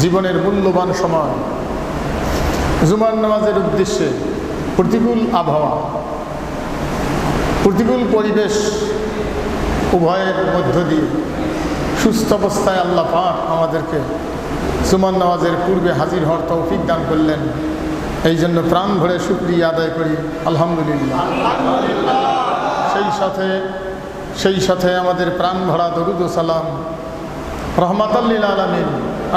জীবনের মূল্যবান সময়, জুমার নামাজের উদ্দেশ্যে প্রতিকূল আবহাওয়া, প্রতিকূল পরিবেশ উভয়ের মধ্য দিয়ে সুস্থ অবস্থায় আল্লাহ পাক আমাদেরকে জুমার নামাজের পূর্বে হাজির হওয়ার তৌফিক দান করলেন। এই জন্য প্রাণ ভরে শুকরিয়া আদায় করি, আলহামদুলিল্লাহ। সেই সাথে আমাদের প্রাণ ভরা দরুদ ও সালাম রহমাতাল লিল আলামিন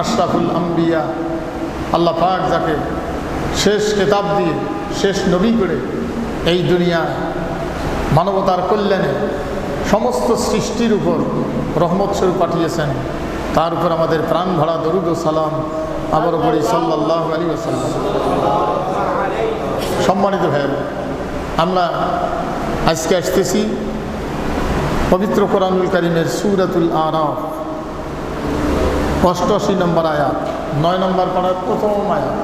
আশরাফুল আম্বিয়া আল্লাহ পাক যাকে শেষ কিতাব দিয়ে শেষ নবী করে এই দুনিয়ায় মানবতার কল্যাণে সমস্ত সৃষ্টির উপর রহমত স্বরূপ পাঠিয়েছেন, তার উপর আমাদের প্রাণ ভরা দরুদ ও সালাম আবার পড়ি সাল্লাল্লাহু আলাইহি ওয়াসাল্লাম। সম্মানিত ভাইয়েরা, আমরা আজকে আসতেছি পবিত্র কোরআনুল কারীমের সূরাতুল আরাফ 88 নম্বর আয়াত, 9 নম্বর পাড়ার প্রথম আয়াত।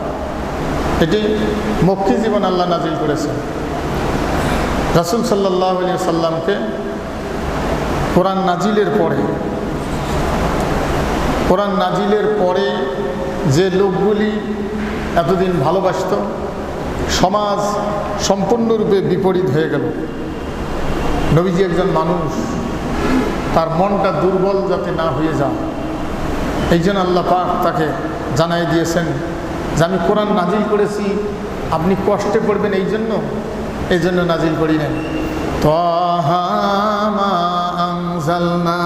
এটি মক্কি জীবন আল্লাহ নাজিল করেছেন। রাসূল সাল্লাল্লাহু আলাইহি ওয়াসাল্লামকে কোরআন নাজিলের পরে যে লোকগুলি এতদিন ভালোবাসত, সমাজ সম্পূর্ণরূপে বিপরীত হয়ে গেল। নবীজি একজন মানুষ, তার মনটা দুর্বল যাতে না হয়ে যায়, এই জন্য আল্লাহ পাক তাকে জানাই দিয়েছেন যে আমি কোরআন নাজিল করেছি, আপনি কষ্টে পড়বেন এই জন্য নাজিল করি নাই। তাহা মা আনজালনা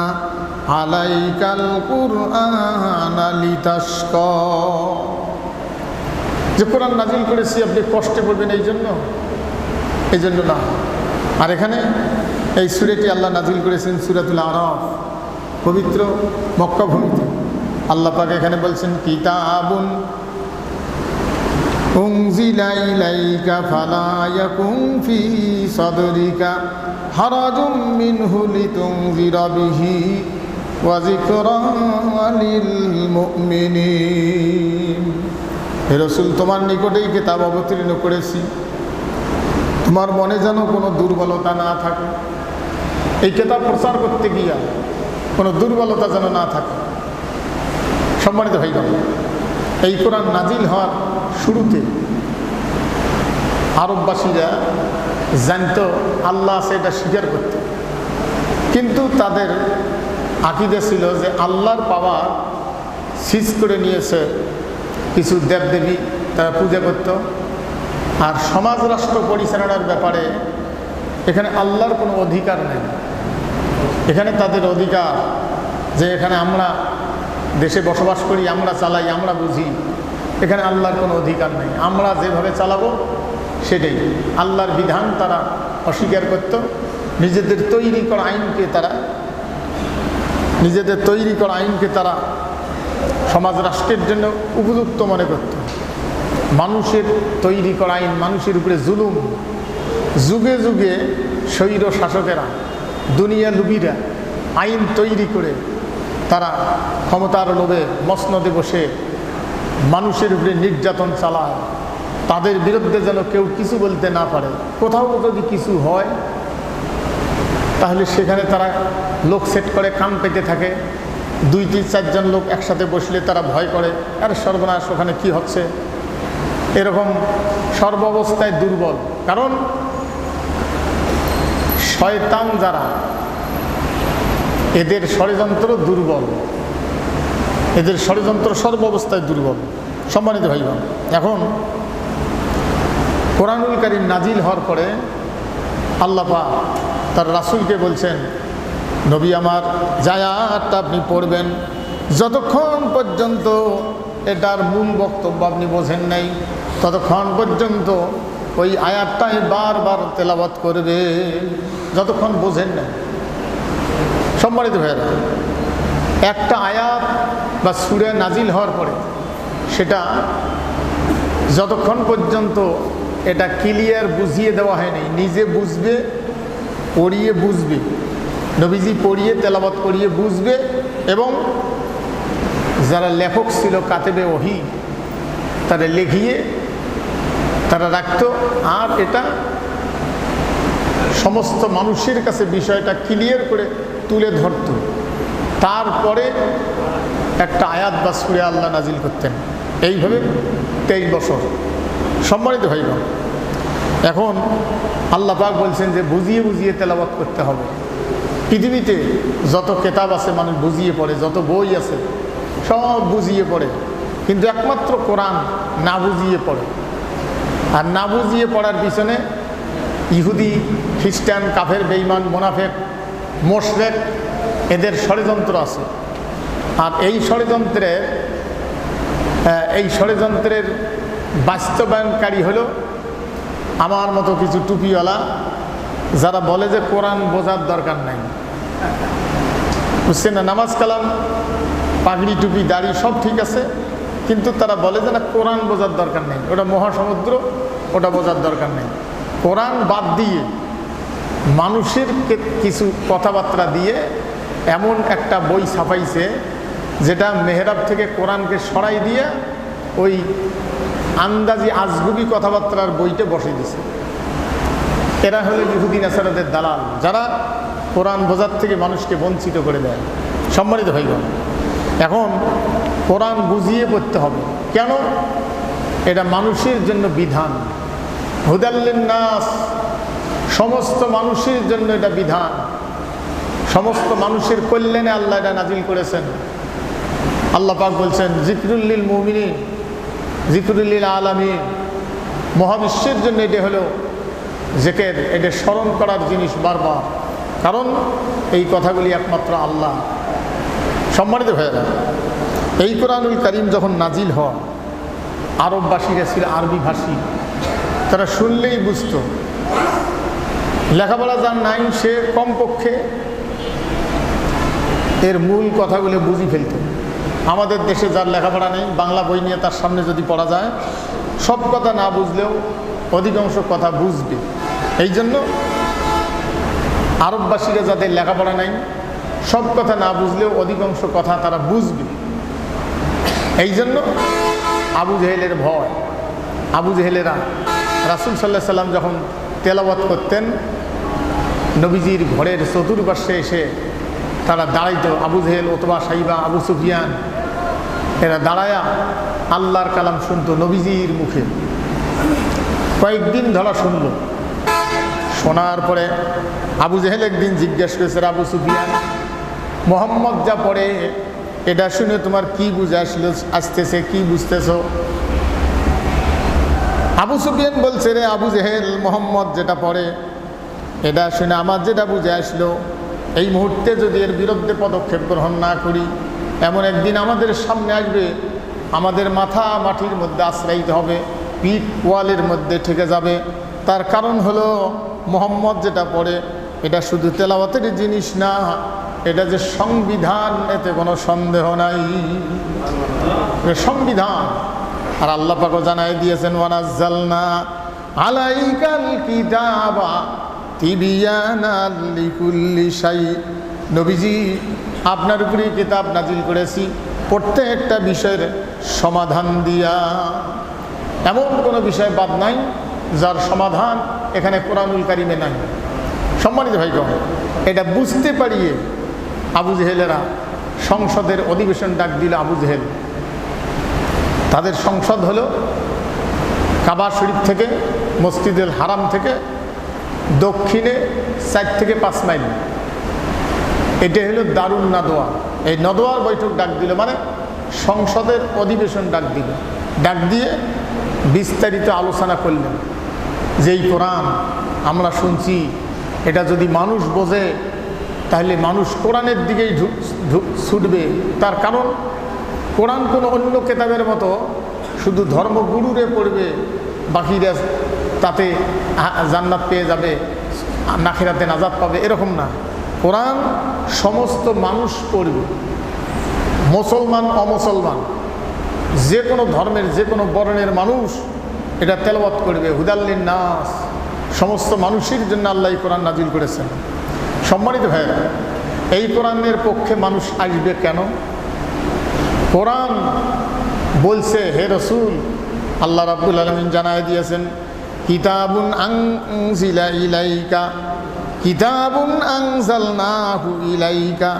আলাইকাল কুরআনা লিতাশকা, যে কোরআন নাজিল করেছি আপনি কষ্টে পড়বেন এই জন্য না। আর এখানে এই সূরাটি আল্লাহ নাজিল করেছেন সূরাতুল আরাফ, পবিত্র মক্কা ভূমিতে। আল্লাহ পাক এখানে বলছেন কিতাবুন উনজিলা ইলাইকা ফালা ইয়াকুন ফি সাদরিকা হারাজুম মিনহু লিতুনজিরা বিহি ওয়া যিকরা লিল মুমিনিন। হে রাসূল, তোমার নিকটেই কিতাব অবতীর্ণ করেছি, তোমার মনে যেন কোনো দুর্বলতা না থাকে। এই কিতাব প্রচার করতে গিয়া কোনো দুর্বলতা যেন না থাকে। সম্মানিত ভাইগণ, এই কোরআন নাজিল হওয়ার শুরুতে আরববাসীরা জানত আল্লাহ আছে, এটা স্বীকার করত, কিন্তু তাদের আকীদা ছিল যে আল্লাহর পাওয়ার সিজ করে নিয়েছে কিছু দেবদেবী, তারা পূজা করত। আর সমাজ রাষ্ট্র পরিচালনার ব্যাপারে এখানে আল্লাহর কোনো অধিকার নেই। এখানে তাদের অধিকার যে এখানে আমরা দেশে বসবাস করি, আমরা চালাই, আমরা বুঝি, এখানে আল্লাহর কোনো অধিকার নেই, আমরা যেভাবে চালাবো সেটাই। আল্লাহর বিধান তারা অস্বীকার করত। নিজেদের তৈরি করা আইনকে তারা সমাজ রাষ্ট্রের জন্য উপযুক্ত মনে করত। মানুষের তৈরি করা আইন, মানুষের উপরে জুলুম, যুগে যুগে স্বৈর শাসকেরা, দুনিয়া লুবিরা আইন তৈরি করে তারা ক্ষমতার লোভে মসনদে বসে মানুষের উপরে নির্যাতন চালায়। তাদের বিরুদ্ধে যেন কেউ কিছু বলতে না পারে। কোথাও যদি কিছু হয় তাহলে সেখানে তারা লোক সেট করে কান পেতে থাকে। 2-4 জন লোক একসাথে বসলে তারা ভয় করে, আরে সর্বনাশ, ওখানে কি হচ্ছে। এরকম সর্বাবস্থায় দুর্বল, কারণ শয়তান যারা, এদের ষড়যন্ত্র দুর্বল, এদের ষড়যন্ত্র সর্বাবস্থায় দুর্বল। সম্মানিত ভাইগণ, এখন কোরআনুল কারীম নাজিল হওয়ার পরে আল্লাহ পাক তার রাসূলকে বলছেন, নবী আমার, আয়াতটা আপনি পড়বেন, যতক্ষণ পর্যন্ত এটার মূল বক্তব্য আপনি বোঝেন নাই ততক্ষণ পর্যন্ত ওই আয়াতটাই বারবার তেলাওয়াত করবে, যতক্ষণ বোঝেন নাই। সম্মানিত ভাইয়েরা, একটা আয়াত বা সূরা নাজিল হওয়ার পরে সেটা যতক্ষণ পর্যন্ত এটা ক্লিয়ার বুঝিয়ে দেওয়া হয়নি, নিজে বুঝবে, পড়িয়ে বুঝবে, নবীজি পড়িয়ে তেলাওয়াত করিয়ে বুঝবে, এবং যারা লেখক ছিল কাতেবে ওহী, তারা লিখিয়ে তারা রাখত, আর এটা সমস্ত মানুষের কাছে বিষয়টা ক্লিয়ার করে তুলে ধরত। তারপরে একটা আয়াত বা সূরা আল্লাহ নাজিল করতেন। এইভাবে 23 বছর। সম্মানিত ভাইগণ, এখন আল্লাহ পাক বলছেন যে বুঝিয়ে বুঝিয়ে তেলাওয়াত করতে হবে। পৃথিবীতে যত কেতাব আছে মানুষ বুঝিয়ে পড়ে, যত বই আছে সব বুঝিয়ে পড়ে, কিন্তু একমাত্র কোরআন না বুঝিয়ে পড়ে। আর না বুঝিয়ে পড়ার পিছনে ইহুদি, খ্রিস্টান, কাফের, বেঈমান, মুনাফিক, মুশরিক এদের ষড়যন্ত্র আছে। আর এই ষড়যন্ত্রের বাস্তবায়নকারী হলো আমার মতো কিছু টুপিওয়ালা, যারা বলে যে কোরআন বোঝার দরকার নাই। বুঝছেন না? নামাজ কালাম, পাগড়ি, টুপি, দাড়ি সব ঠিক আছে, কিন্তু তারা বলে যে না, কোরআন বোঝার দরকার নেই, ওটা মহাসমুদ্র, ওটা বোঝার দরকার নেই। কোরআন বাদ দিয়ে মানুষের কিছু কথাবার্তা দিয়ে এমন একটা বই ছাপাইছে যেটা মেহরাব থেকে কোরআনকে সরাই দিয়ে ওই আন্দাজি আজগুবি কথাবার্তার বইতে বসে দিছে। এরা হলো ইহুদি নাসারাদের দালাল, যারা কোরআন বোঝার থেকে মানুষকে বঞ্চিত করে দেয়। সম্মানিত ভাইগণ, এখন কোরআন বুঝিয়ে পড়তে হবে। কেন? এটা মানুষের জন্য বিধান, হুদাল্লিন নাস, সমস্ত মানুষের জন্য এটা বিধান, সমস্ত মানুষের কল্যাণে আল্লাহ এটা নাজিল করেছেন। আল্লাহ পাক বলছেন জিকরুল লিল মুমিনিন, জিকরুল লিল আলামিন, মহাবিশ্বের জন্য এটা হলো জিকির, এটা স্মরণ করার জিনিস বারবার, কারণ এই কথাগুলি একমাত্র আল্লাহ। সম্মানিত ভাইয়েরা, এই কোরআনুল কারীম যখন নাজিল হয়, আরববাসীরা ছিল আরবি ভাষী, তারা শুনলেই বুঝতো। লেখাপড়া যার নাই সে কমপক্ষে এর মূল কথাগুলো বুঝি ফেলত। আমাদের দেশে যার লেখাপড়া নেই, বাংলা বই নিয়ে তার সামনে যদি পড়া যায়, সব কথা না বুঝলেও অধিকাংশ কথা বুঝবে। এই জন্য আরববাসীরা যাদের লেখাপড়া নাই, সব কথা না বুঝলেও অধিকাংশ কথা তারা বুঝবে। এই জন্য আবু জেহেলের ভয়। আবু জেহেলেরা রাসূল সাল্লাল্লাহু আলাইহি সাল্লাম যখন তেলাওয়াত করতেন, নবীজির ঘরের চতুর্পার্শ্বে এসে তারা দাঁড়াইতো। আবু জেহেল, ওতবা, সাইবা, আবু সুফিয়ান এরা দাঁড়ায়া আল্লাহর কালাম শুনতো নবীজির মুখে। কয়েকদিন ধরা শুনল। শোনার পরে আবু জেহেল একদিন জিজ্ঞাসা করেছে, আবু সুফিয়ান, মোহাম্মদ যা পড়ে এটা শুনে তোমার কি বুঝে আসতেছে, কি বুঝতেছ? আবু সুফিয়ান বলছে, রে আবু জেহেল, মোহাম্মদ যেটা পড়ে এটা শুনে আমার যেটা বুঝে আসলো, এই মুহূর্তে যদি এর বিরুদ্ধে পদক্ষেপ গ্রহণ না করি, এমন একদিন আমাদের সামনে আসবে, আমাদের মাথা মাটির মধ্যে আশ্রয়িত হবে, পিঠ ওয়ালের মধ্যে ঠেকে যাবে। তার কারণ হলো মোহাম্মদ যেটা পড়ে এটা শুধু তেলাওয়াতের জিনিস না, এটা যে সংবিধান, এতে কোনো সন্দেহ নাই, সংবিধান। আর আল্লাহ পাক জানাই দিয়েছেন, ওয়ানাজ্জালনা আলাইকাল কিতাবা তিবিয়ানাল লিকুল্লি শাই। নবীজি, আপনার উপরে কিতাব নাজিল করেছি প্রত্যেকটা বিষয়ের সমাধান দিয়া। এমন কোনো বিষয় বাদ নাই যার সমাধান এখানে কোরআনুল কারীমে নাই। সম্মানিত ভাইগণ, এটা বুঝতে পারিয়ে আবু জেহেলেরা সংসদের অধিবেশন ডাক দিল। আবু জেহেল, তাদের সংসদ হলো কাবা শরীফ থেকে, মসজিদুল হারাম থেকে দক্ষিণে 4 থেকে 5 মাইল। এটা হলো দারুন নাদোয়া। এই নদোয়ার বৈঠক ডাক দিল, মানে সংসদের অধিবেশন ডাক দিল। ডাক দিয়ে বিস্তারিত আলোচনা করলেন যে এই কোরআন আমরা শুনছি, এটা যদি মানুষ বোঝে তাহলে মানুষ কোরআনের দিকেই ছুটবে। তার কারণ কোরআন কোনো অন্য কেতাবের মতো শুধু ধর্মগুরুরে পড়বে, বাকিরা তাতে জান্নাত পেয়ে যাবে, আখিরাতে নাজাত পাবে, এরকম না। কোরআন সমস্ত মানুষ পড়বে, মুসলমান অমুসলমান, যে কোনো ধর্মের, যে কোনো বর্ণের মানুষ এটা তেলাওয়াত করবে। হুদাল্লিন নাস, সমস্ত মানুষের জন্য আল্লাহ এই কোরআন নাজিল করেছেন। সম্মানিত ভাইয়েরা, এই কোরআনের পক্ষে মানুষ আসবে কেন? কোরআন বলছে, হে রসুল, আল্লাহ রাব্বুল আলামিন জানায় দিয়েছেন, কিতাবুন আনজিলা ইলাইকা, কিতাবুন আনজালনাহু ইলাইকা,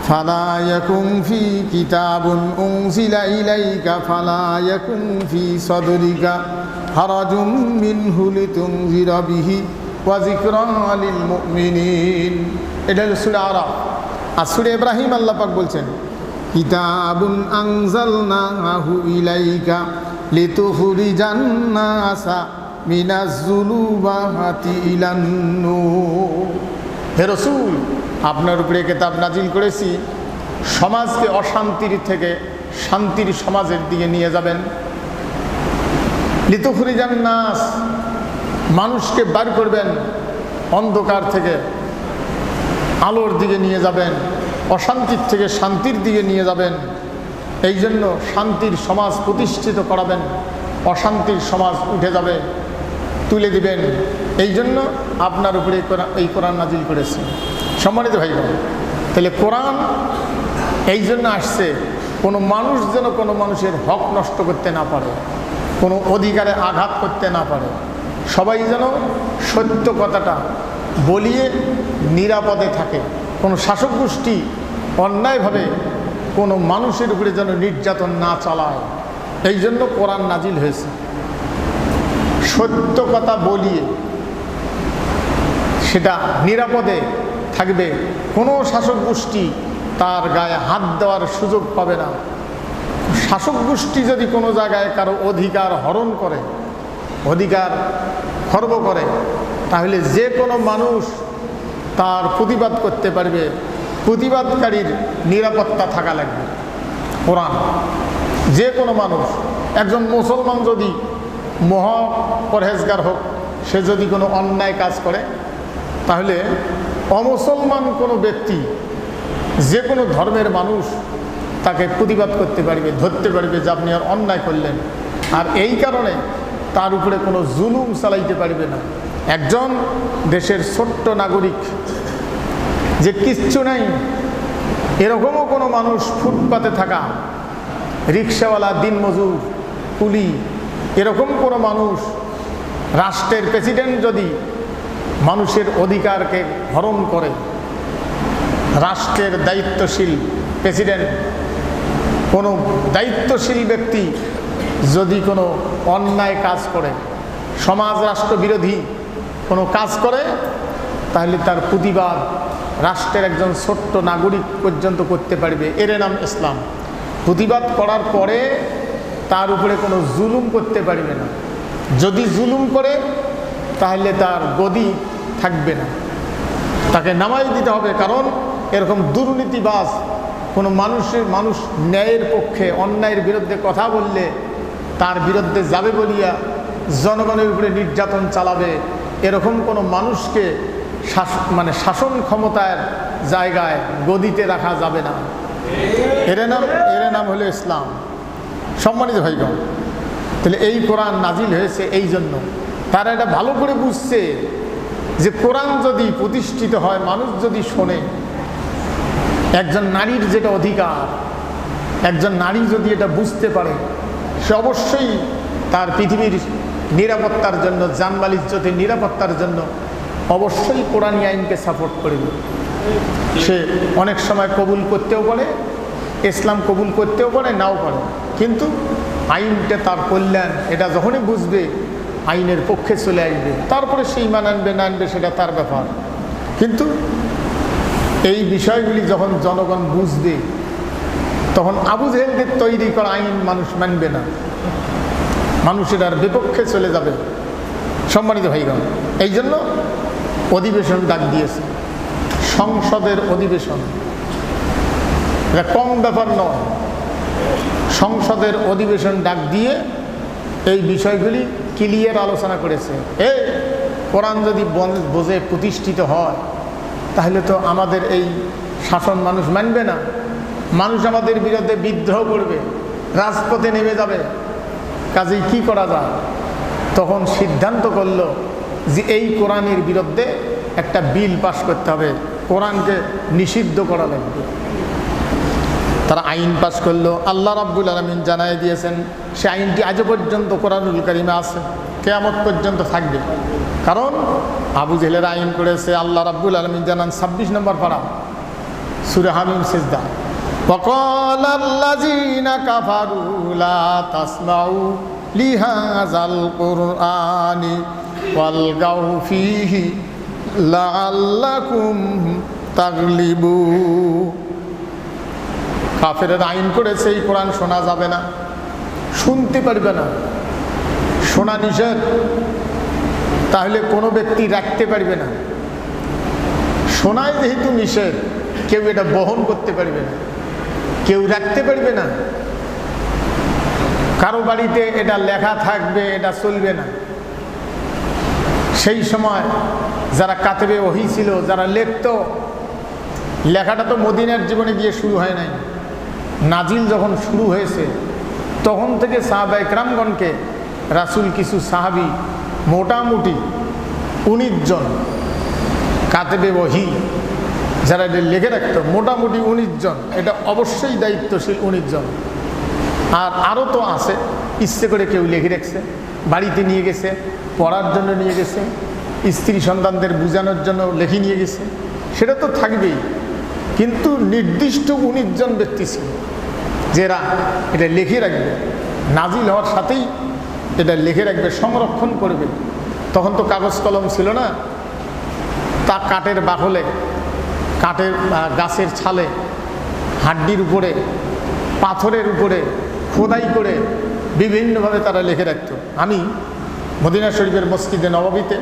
ফালা ইয়াকুম ফি কিতাবুন উনজিলা ইলাইকা ফালা ইয়াকুম ফি সাদরিকা হারাজুম মিনহু লিতুনজিরা বিহি ওয়া যিকরা লিল মুমিনিন। এটা হলো সূরা আরাফ। আর সূরা ইব্রাহিম আল্লাহ পাক বলছেন কিতাবুন আনজালনাহু ইলাইকা লিতুখরিজান নাসা মিনাজ যুলুমাতি ইলান নূর। হে রাসূল, আপনার উপরে কিতাব নাজিল করেছি, সমাজকে অশান্তির থেকে শান্তির সমাজের দিকে নিয়ে যাবেন। লিতুখরিজান নাস, মানুষকে বার করবেন অন্ধকার থেকে আলোর দিকে নিয়ে যাবেন, অশান্তির থেকে শান্তির দিকে নিয়ে যাবেন। এই জন্য শান্তির সমাজ প্রতিষ্ঠিত করাবেন, অশান্তির সমাজ উঠে যাবে, তুলে দিবেন। এই জন্য আপনার উপরে এই কোরআন নাজিল করেছে। সম্মানিত ভাইগণ, তাহলে কোরআন এই জন্য আসছে কোনো মানুষ যেন কোনো মানুষের হক নষ্ট করতে না পারে, কোনো অধিকারে আঘাত করতে না পারে। সবাই যেন সত্য কথাটা বলিয়ে নিরাপদে থাকে। কোনো শাসক গোষ্ঠী অন্যায়ভাবে কোনো মানুষের উপরে যেন নির্যাতন না চালায়। এই জন্য কোরআন নাজিল হয়েছে। সত্য কথা বলিয়ে সেটা নিরাপদে থাকবে, কোনো শাসক গোষ্ঠী তার গায়ে হাত দেওয়ার সুযোগ পাবে না। শাসক গোষ্ঠী যদি কোনো জায়গায় কারো অধিকার হরণ করে, অধিকার খর্ব করে, তাহলে যে কোনো মানুষ তার প্রতিবাদ করতে পারবে। প্রতিবাদকারীর নিরাপত্তা থাকা লাগবে। কোরআন যে কোনো মানুষ, একজন মুসলমান যদি মহাপরহেজগার হোক, সে যদি কোনো অন্যায় কাজ করে, তাহলে অমুসলমান কোনো ব্যক্তি, যে কোনো ধর্মের মানুষ তাকে প্রতিবাদ করতে পারবে, ধরতে পারবে যে আপনি আর অন্যায় করলেন। আর এই কারণে তার উপরে কোনো জুলুম চালাইতে পারবে না। একজন দেশের ছোট্ট নাগরিক যে কিচ্ছু নাই, এরকমও কোনো মানুষ, ফুটপাতে থাকা রিক্সাওয়ালা, দিনমজুর, কুলি, এরকম কোনো মানুষ, রাষ্ট্রের প্রেসিডেন্ট যদি মানুষের অধিকারকে হরণ করে, রাষ্ট্রের দায়িত্বশীল প্রেসিডেন্ট, কোনো দায়িত্বশীল ব্যক্তি যদি কোনো অন্যায় কাজ করে, সমাজ রাষ্ট্র বিরোধী কোনো কাজ করে, তাহলে তার প্রতিবাদ রাষ্ট্রের একজন ছোট্ট নাগরিক পর্যন্ত করতে পারবে। এর নাম ইসলাম। প্রতিবাদ করার পরে তার উপরে কোনো জুলুম করতে পারবে না। যদি জুলুম করে তাহলে তার গদি থাকবে না, তাকে নামাই দিতে হবে। কারণ এরকম দুর্নীতিবাজ কোনো মানুষ ন্যায়ের পক্ষে অন্যায়ের বিরুদ্ধে কথা বললে তার বিরুদ্ধে যাবে বলিয়া জনগণের উপরে নির্যাতন চালাবে, এরকম কোনো মানুষকে শাসন ক্ষমতার জায়গায় গদিতে রাখা যাবে না। এর নাম হলো ইসলাম। সম্মানিত ভাইগণ, তাহলে এই কোরআন নাজিল হয়েছে এই জন্য। তারা এটা ভালো করে বুঝছে যে কোরআন যদি প্রতিষ্ঠিত হয়, মানুষ যদি শোনে, একজন নারীর যেটা অধিকার, একজন নারী যদি এটা বুঝতে পারে, সে অবশ্যই তার পৃথিবীর নিরাপত্তার জন্য, জানমাল ইজ্জতের নিরাপত্তার জন্য অবশ্যই কোরআনী আইনকে সাপোর্ট করবে। সে অনেক সময় কবুল করতেও পারে, ইসলাম কবুল করতেও পারে, নাও পারে, কিন্তু আইনটা তার কল্যাণ, এটা যখনই বুঝবে আইনের পক্ষে চলে আসবে। তারপরে সে ঈমান আনবে না আনবে সেটা তার ব্যাপার। কিন্তু এই বিষয়গুলি যখন জনগণ বুঝবে, তখন আবু জেহেলদের তৈরি করা আইন মানুষ মানবে না, মানুষের আর বিপক্ষে চলে যাবে। সম্মানিত ভাইগণ, এই জন্য অধিবেশন ডাক দিয়েছে, সংসদের অধিবেশন। এটা কম ব্যাপার নয়। সংসদের অধিবেশন ডাক দিয়ে এই বিষয়গুলি ক্লিয়ার আলোচনা করেছে। কোরআন যদি বোঝে প্রতিষ্ঠিত হয়, তাহলে তো আমাদের এই শাসন মানুষ মানবে না, মানুষ আমাদের বিরুদ্ধে বিদ্রোহ করবে, রাজপথে নেমে যাবে। কাজেই কি করা যায়? তখন সিদ্ধান্ত করলো যে এই কোরআনের বিরুদ্ধে একটা বিল পাস করতে হবে, কোরআনকে নিষিদ্ধ করা লাগবে। তারা আইন পাস করলো। আল্লাহ রাব্বুল আলামিন জানাই দিয়েছেন সে আইনটি আজও পর্যন্ত কোরআনুল কারীমে আছে, কিয়ামত পর্যন্ত থাকবে। কারণ আবু জেহেলের আইন করেছে। আল্লাহ রাব্বুল আলামিন জানান 26 নম্বর পারা সূরা হামিম সিজদা। وقال الذين كفروا لا تسمعوا لهذا القرآن والغوا فيه لعلكم تغلبون। কাফেররা আইন করেছে এই কোরআন শোনা যাবে না, শুনতে পারবে না, শোনা নিষেধ। তাহলে কোনো ব্যক্তি রাখতে পারবে না। শোনায় যেহেতু নিষেধ, কেউ এটা বহন করতে পারবে না, কেউ রাখতে পারবে না। কারো বাড়িতে এটা লেখা থাকবে, এটা চলবে না। সেই সময় যারা কাতেবে ওহী ছিল, যারা লিখত, লেখাটা তো মদিনার জীবনে গিয়ে শুরু হয় নাই। নাজিল যখন শুরু হয়েছে তখন থেকে সাহাবায়ে কেরামগণকে রাসূল কিছু সাহাবী মোটামুটি 19 জন কাতেবে ওহী যারা এটা লিখে রাখত, মোটামুটি 19 জন। এটা অবশ্যই দায়িত্বশীল 19 জন। আর আরও তো আছে, ইচ্ছে করে কেউ লিখে রাখছে, বাড়িতে নিয়ে গেছে, পড়ার জন্য নিয়ে গেছে, স্ত্রী সন্তানদের বোঝানোর জন্য লিখে নিয়ে গেছে, সেটা তো থাকবেই। কিন্তু নির্দিষ্ট 19 জন ব্যক্তি ছিল যারা এটা লিখে রাখবে, নাজিল হওয়ার সাথেই এটা লিখে রাখবে, সংরক্ষণ করবে। তখন তো কাগজ কলম ছিল না, তা কাঠের বাকলে, কাঠের গাছের ছালে, হাড্ডির উপরে, পাথরের উপরে খোদাই করে বিভিন্নভাবে তারা লিখে রাখত। আমি মদিনা শরীফের মসজিদে নববীতে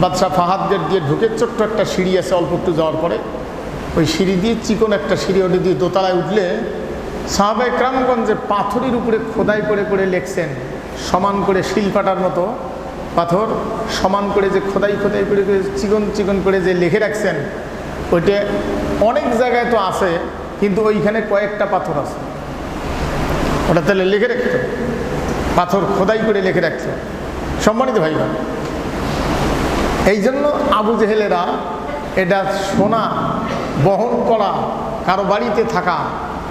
বাদশাহ ফাহাদ গেট দিয়ে ঢুকে ছোট্ট একটা সিঁড়ি আছে, অল্প একটু যাওয়ার পরে ওই সিঁড়ি দিয়ে চিকন একটা সিঁড়ি, ওটা দিয়ে দোতলায় উঠলে সাহাবায়ে কেরামগণ যে পাথরের উপরে খোদাই করে করে লিখছেন, সমান করে শিলপাটার মতো পাথর সমান করে যে খোদাই খোদাই করে চিকন চিকন করে যে লিখে রাখছেন, ওইটা অনেক জায়গায় তো আছে, কিন্তু ওইখানে কয়েকটা পাথর আছে, ওটা তাহলে লিখে রাখত, পাথর খোদাই করে লিখে রাখত। সম্মানিত ভাইরা, এই জন্য আবু জেহেলেরা এটা শোনা, বহন করা, কারো বাড়িতে থাকা,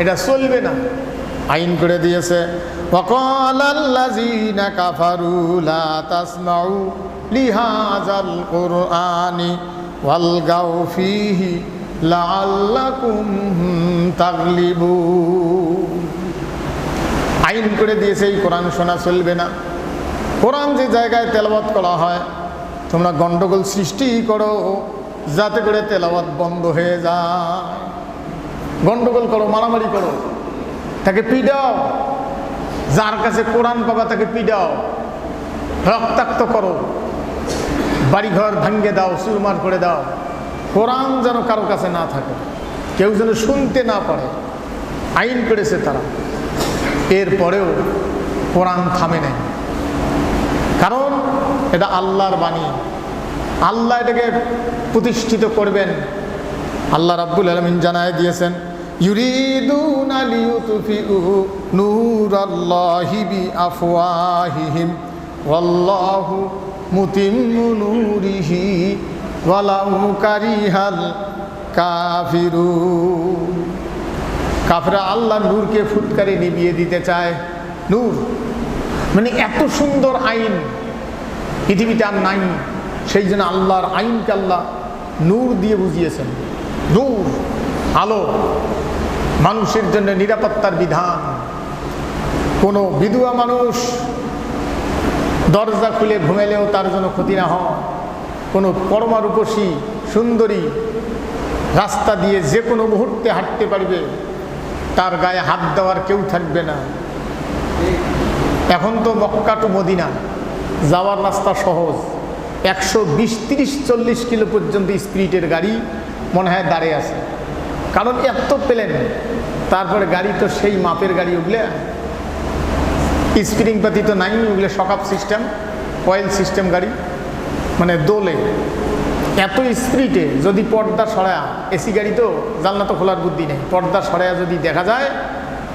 এটা চলবে না, আইন করে দিয়েছে। وقال الذين كفروا لا تسمعوا لهذا القرآن والغوا فيه لعلكم تغلبون। আইন করে দিয়েছে এই কোরআন শোনা চলবে না। কোরআন যে জায়গায় তেলাওয়াত করা হয়, তোমরা গন্ডগোল সৃষ্টি করো যাতে করে তেলাওয়াত বন্ধ হয়ে যায়। গন্ডগোল করো, মারামারি করো, তাকে পিডাও, যার কাছে কোরআন পাবা তাকে পিডাও, রক্তাক্ত করো, বাড়িঘর ভাঙ্গে দাও, চুরমার করে দাও, কোরআন যেন কারো কাছে না থাকে, কেউ যেন শুনতে না পারে। আইন করেছে তারা। এরপরেও কোরআন থামে নাই, কারণ এটা আল্লাহর বাণী, আল্লাহ এটাকে প্রতিষ্ঠিত করবেন। আল্লাহ রাব্বুল আলামিন জানায় দিয়েছেন, ইউরিদুনা লিইউতফিউ নূরাল্লাহি বিআফওয়াহিহিম ওয়াল্লাহু মুতিম্মু নূরিহি ওয়ালাউ কারিহাল কাফিরুন। কাফেররা আল্লাহর নূরকে ফুৎকারে নিভিয়ে দিতে চায়। নূর মানে এত সুন্দর আইন পৃথিবীতে আর নাই, সেই জন্য আল্লাহর আইনকে আল্লাহ নূর দিয়ে বুঝিয়েছেন। নূর, আলো, মানুষের জন্য নিরাপত্তার বিধান। কোনো বিধবা মানুষ দরজা খুলে ঘুমেলেও তার জন্য ক্ষতি না হয়। কোনো পরমারূপসী সুন্দরী রাস্তা দিয়ে যে কোনো মুহূর্তে হাঁটতে পারবে, তার গায়ে হাত দেওয়ার কেউ থাকবে না। এখন তো মক্কা টু মদিনা যাওয়ার রাস্তা সহজ, 120-30-40 কিলো পর্যন্ত স্পিডের গাড়ি মনে হয় দাঁড়িয়ে আছে, কারণ এত প্লেন। তারপরে গাড়ি তো সেই মাপের গাড়ি, ওগুলো স্প্রিং পাতি তো নাই, ওগুলো শকআপ সিস্টেম, অয়েল সিস্টেম গাড়ি, মানে দোলে এত স্পিডে। যদি পর্দা সরায়া, এসি গাড়ি তো জানলা তো খোলার বুদ্ধি নেই, পর্দা সরায়া যদি দেখা যায়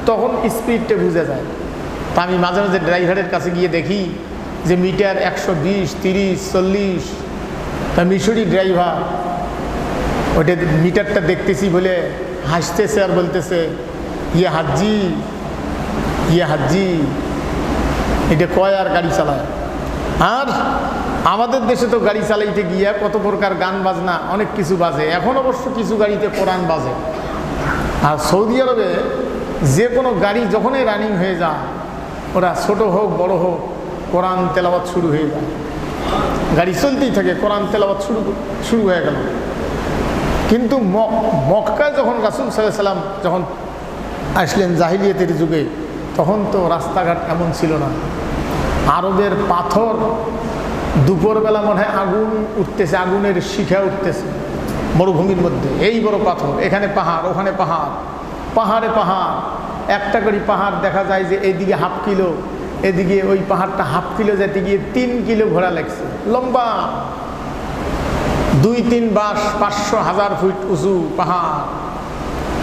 তখন স্পিডটা বুঝে যায়। তা আমি মাঝে মাঝে ড্রাইভারের কাছে গিয়ে দেখি যে মিটার 120, 30, 40। তা মিশরি ড্রাইভার ওইটা মিটারটা দেখতেছি বলে হাসতেছে আর বলতেছে, ইয়ে হাজ্জি, ইয়ে হাজ্জি, এটা কয় আর গাড়ি চালায়। আর আমাদের দেশে তো গাড়ি চালাইতে গিয়া কত প্রকার গান বাজনা অনেক কিছু বাজে, এখন অবশ্য কিছু গাড়িতে কোরআন বাজে। আর সৌদি আরবে যে কোনো গাড়ি যখনই রানিং হয়ে যায়, ওরা ছোট হোক বড় হোক, কোরআন তেলাওয়াত শুরু হয়ে যায়। গাড়ি চলতেই থাকে, কোরআন তেলাওয়াত শুরু হয়ে গেল। কিন্তু মক্কায় যখন রাসূল সাল্লাল্লাহু আলাইহি ওয়াসাল্লাম যখন আসলেন জাহিলিয়াতের যুগে, তখন তো রাস্তাঘাট এমন ছিল না। আরবের পাথর, দুপুরবেলা মনে হয় আগুন উঠতেছে, আগুনের শিখা উঠতেছে মরুভূমির মধ্যে। এই বড় পাথর, এখানে পাহাড়, ওখানে পাহাড়, পাহাড়ে পাহাড়। একটা করে পাহাড় দেখা যায় যে এইদিকে হাফ কিলো, এদিকে ওই পাহাড়টা হাফ কিলো, যেতে গিয়ে 3 কিলো ঘোরা লাগছে, লম্বা 2-3 বাস, 500-1000 ফুট উঁচু পাহাড়।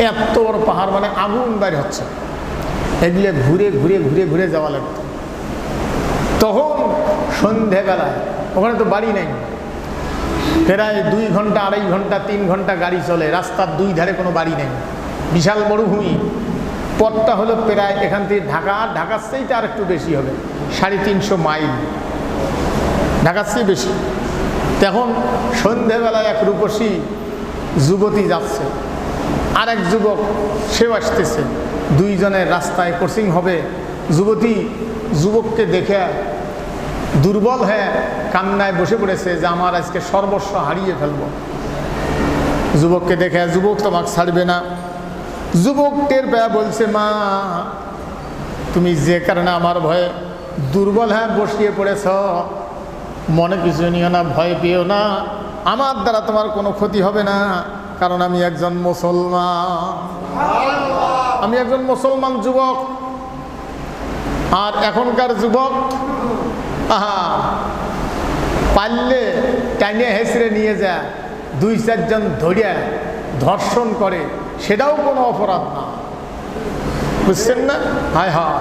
এত বড় পাহাড়, মানে আগুন বাইর হচ্ছে। এগুলো ঘুরে ঘুরে ঘুরে ঘুরে যাওয়া লাগতো। তখন সন্ধেবেলায়, ওখানে তো বাড়ি নেই, প্রায় 2 ঘন্টা 2.5 ঘন্টা 3 ঘন্টা গাড়ি চলে, রাস্তার 2 ধারে কোনো বাড়ি নেই, বিশাল মরুভূমি। পথটা হলো প্রায় এখান থেকে ঢাকার চেয়েতে আর একটু বেশি হবে, 350 মাইল, ঢাকার চেয়ে বেশি। তখন সন্ধেবেলায় এক রূপসী যুবতী যাচ্ছে, আর এক যুবক সেও আসতেছে, 2 জনের রাস্তায় ক্রসিং হবে। যুবতী যুবককে দেখে দুর্বল হয়ে কান্নায় বসে পড়েছে যে আমার আজকে সর্বস্ব হারিয়ে ফেলবো। যুবককে দেখে, যুবক তোমাকে ছাড়বে না। যুবক টের পেয়ে বলছে, মা তুমি যে কারণে আমার ভয়ে দুর্বল হয়ে বসিয়ে পড়েছ, মনে কিছু নিও না, ভয় পেও না, আমার দ্বারা তোমার কোনো ক্ষতি হবে না, কারণ আমি একজন মুসলমান, আমি একজন মুসলমান যুবক। আর এখনকার যুবক, পারলে টাইনে হেসড়ে নিয়ে যায়, 2-4 জন ধরিয়া ধর্ষণ করে, সেটাও কোনো অপরাধ না, বুঝছেন না? হায় হায়,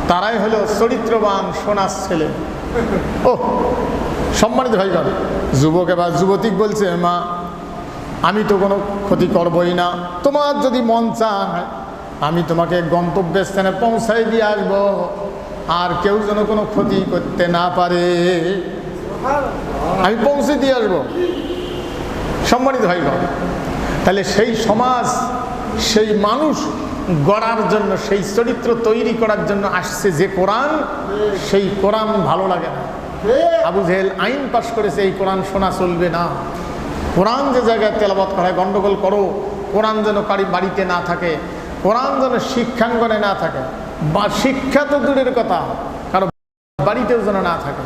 তারাই হলো চরিত্রবান সোনার ছেলে। ও সম্মানিত ভাইগণ, যুবক এবার যুবতী বলছে, মা আমি তো কোনো ক্ষতি করবই না, তোমার যদি মন চায় আমি তোমাকে গন্তব্যস্থানে পৌঁছাই দিয়ে আসবো, আর কেউ যেন কোনো ক্ষতি করতে না পারে, আমি পৌঁছে দিয়ে আসবো। সম্মানিত ভাইগণ, তাহলে সেই সমাজ, সেই মানুষ গড়ার জন্য, সেই চরিত্র তৈরি করার জন্য আসছে যে কোরআন, সেই কোরআন ভালো লাগে না। আবু জেহেল আইন পাশ করেছে, এই কোরআন শোনা চলবে না, কোরআন যে জায়গায় তেলাওয়াত করা হয় গন্ডগোল করো, কোরআন যেন বাড়িতে না থাকে, কোরআন যেন শিক্ষাঙ্গনে না থাকে, বা শিক্ষা তো দূরের কথা, কারো বাড়িতেও যেন না থাকে।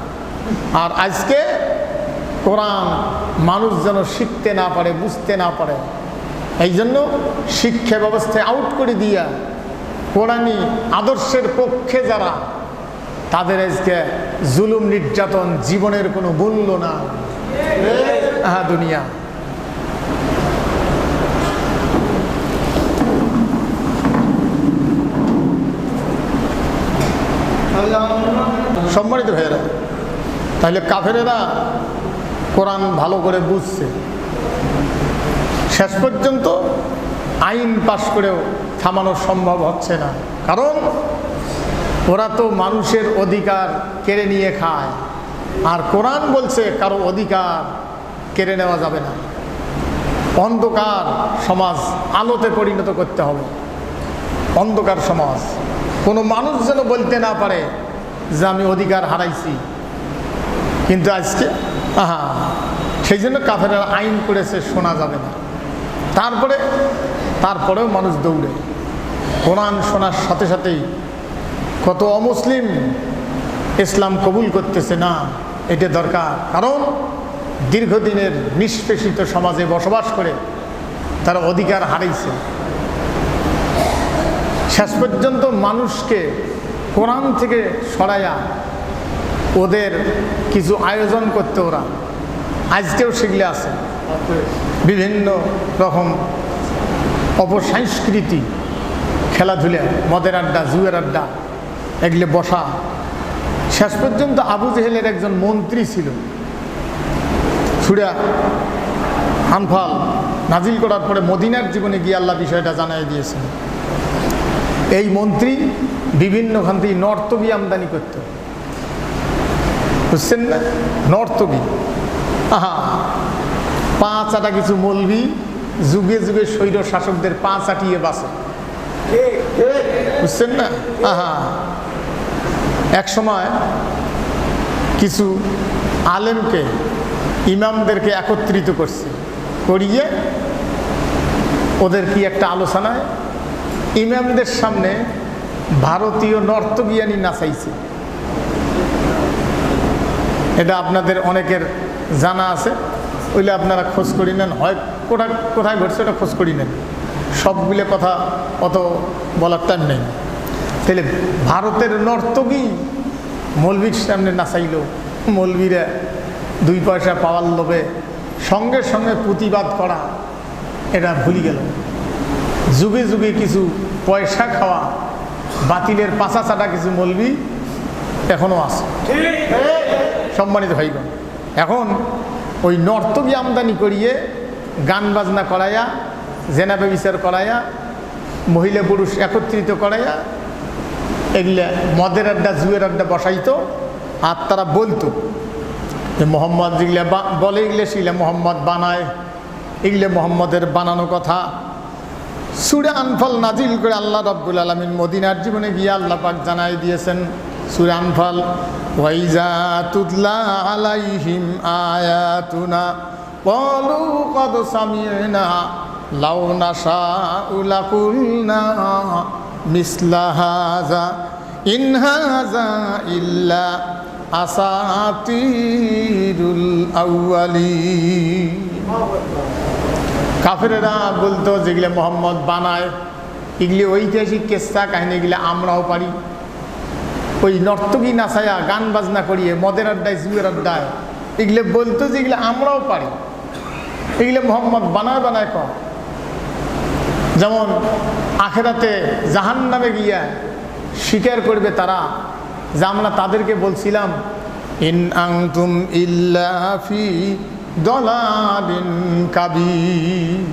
আর আজকে কোরআন মানুষ যেন শিখতে না পারে, বুঝতে না পারে, এই জন্য শিক্ষা ব্যবস্থায় আউট করে দিয়া কোরআনী আদর্শের পক্ষে যারা, তাদের আজকে জুলুম নির্যাতন, জীবনের কোনো মূল্য না। দুনিয়া সম্মানিত ভাইয়েরা, তাহলে কাফেরেরা কোরআন ভালো করে বুঝছে, শেষ পর্যন্ত আইন পাশ করেও থামানো সম্ভব হচ্ছে না, কারণ ওরা তো মানুষের অধিকার কেড়ে নিয়ে খায়, আর কোরআন বলছে কারো অধিকার কেড়ে নেওয়া যাবে না। অন্ধকার সমাজ আলোতে পরিণত করতে হবে, অন্ধকার সমাজ, কোনো মানুষ যেন বলতে না পারে যে আমি অধিকার হারাইছি। কিন্তু আজকে সেই জন্য কাফেররা আইন করেছে শোনা যাবে না, তারপরেও মানুষ দৌড়ে। কোরআন শোনার সাথে সাথেই কত অমুসলিম ইসলাম কবুল করতেছে না, এটা দরকার, কারণ দীর্ঘদিনের নিষ্পেষিত সমাজে বসবাস করে তারা অধিকার হারাইছে। শেষ পর্যন্ত মানুষকে কোরআন থেকে সরাইয়া ওদের কিছু আয়োজন করতে ওরা আজকেও সেগুলো আছে, বিভিন্ন রকম অপসংস্কৃতি, খেলাধুলা, মদের আড্ডা, জুয়ের আড্ডা, এগুলো বসা। শেষ পর্যন্ত আবু জেহেলের একজন মন্ত্রী ছিল, সুরা আনফাল নাজিল করার পরে মদিনার জীবনে গিয়ে আল্লাহ বিষয়টা জানাই দিয়েছেন। এই মন্ত্রী বিভিন্নখান থেকে নর্তকী আমদানি করত, বুঝছেন না? নর্তকী। আহা, পা চাটা কিছু মৌলবি যুগে যুগে স্বৈর শাসকদের পা চাটিয়ে বাঁচে, বুঝছেন না? আহা, এক সময় কিছু আলেমকে, ইমামদেরকে একত্রিত করছে, করিয়ে ওদের কি একটা আলোচনায় ইমামদের সামনে ভারতীয় নর্তকীয়ানি নাচাইছে। এটা আপনাদের অনেকের জানা আছে, ওইলে আপনারা খোঁজ করি নেন, হয় কোথায় কোথায় ঘটছে ওটা খোঁজ করি নেন, সবগুলো কথা অত বলার টাইম নেই। তাহলে ভারতের নর্তকী মৌলবীর সামনে নাচাইল, মৌলবীরা 2 পয়সা পাওয়ার লোভে সঙ্গে সঙ্গে প্রতিবাদ করা এটা ভুলে গেল। যুগে যুগে কিছু পয়সা খাওয়া বাতিলের পাশা চাটা কিছু মৌলবি এখনও আছে, সম্মানিত ভাইগণ। এখন ওই নর্তকী আমদানি করিয়ে গান বাজনা করাইয়া, জেনা ব্যভিচার করাইয়া, মহিলা পুরুষ একত্রিত করাইয়া এগুলা মদের আড্ডা, জুয়ের আড্ডা বসাইতো। আর তারা বলতো যে মোহাম্মদ যেগুলা বলে এগুলো সেগুলা মোহাম্মদ বানায়, এগুলো মোহাম্মদের বানানো কথা। সূরা আনফাল নাজিল করে আল্লাহ রাব্বুল আলামিন মদিনার জীবনে গিয়ে আল্লাহ পাক জানাই দিয়েছেন, সূরা আনফাল, ওয়াইজা তুতলা আলাইহিম আয়াতুনা ক্বালু ক্বাদ সামি'না লাউ নাশাউ লাকুলনা মিসলা হাযা ইন হাযা ইল্লা আসাতিরুল আউয়ালিন। কাফেরেরা বলতো যেগুলো মোহাম্মদ বানায় এগুলি ঐতিহাসিক কেসা কাহিনী, এগুলো আমরাও পারি। ওই নর্তকী নাচায়া, গান বাজনা করিয়ে, মদের আড্ডায়, জুয়ের আড্ডায় এগুলো বলতো যে এগুলো আমরাও পারি, এগুলো মোহাম্মদ বানায় বানায় কম। যেমন আখেরাতে জাহান্নামে গিয়া স্বীকার করবে তারা যে আমরা তাদেরকে বলছিলাম ইন আনতুম ইল্লা ফি দালালিন কাবীর,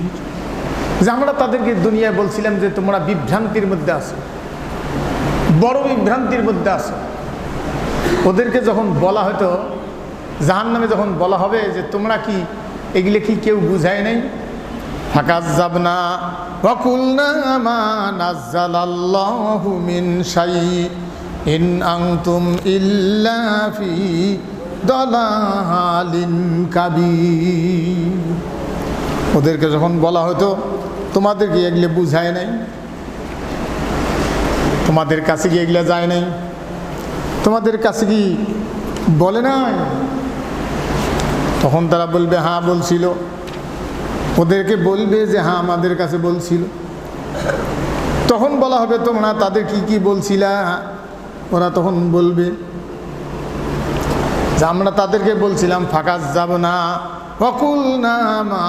যে আমরা তাদেরকে দুনিয়ায় বলছিলাম যে তোমরা বিভ্রান্তির মধ্যে আছো, বড় বিভ্রান্তির মধ্যে আছো। ওদেরকে যখন বলা হতো, জাহান্নামে যখন বলা হবে যে তোমরা কি এগুলো কি কেউ বুঝায় নাই, ফাকাজ্জাবনা ওয়া কুলনা মা নাযালাল্লাহু মিন শাইইন ইন আনতুম ইল্লা ফি দালালিন কাবীর। ওদেরকে যখন বলা হতো তোমাদেরকে এগুলো বুঝায় নাই, তোমাদের কাছে কি এগুলো যায় নাই, তোমাদের কাছে কি বলে নাই, তখন তারা বলবে হ্যাঁ বলছিল। ওদেরকে বলবে যে হ্যাঁ আমাদের কাছে বলছিল। তখন বলা হবে তোমরা তাদের কি কি বলছিলা, ওরা তখন বলবে যে আমরা তাদেরকে বলছিলাম ফাকাজ্জাবনা ওয়া কুলনা মা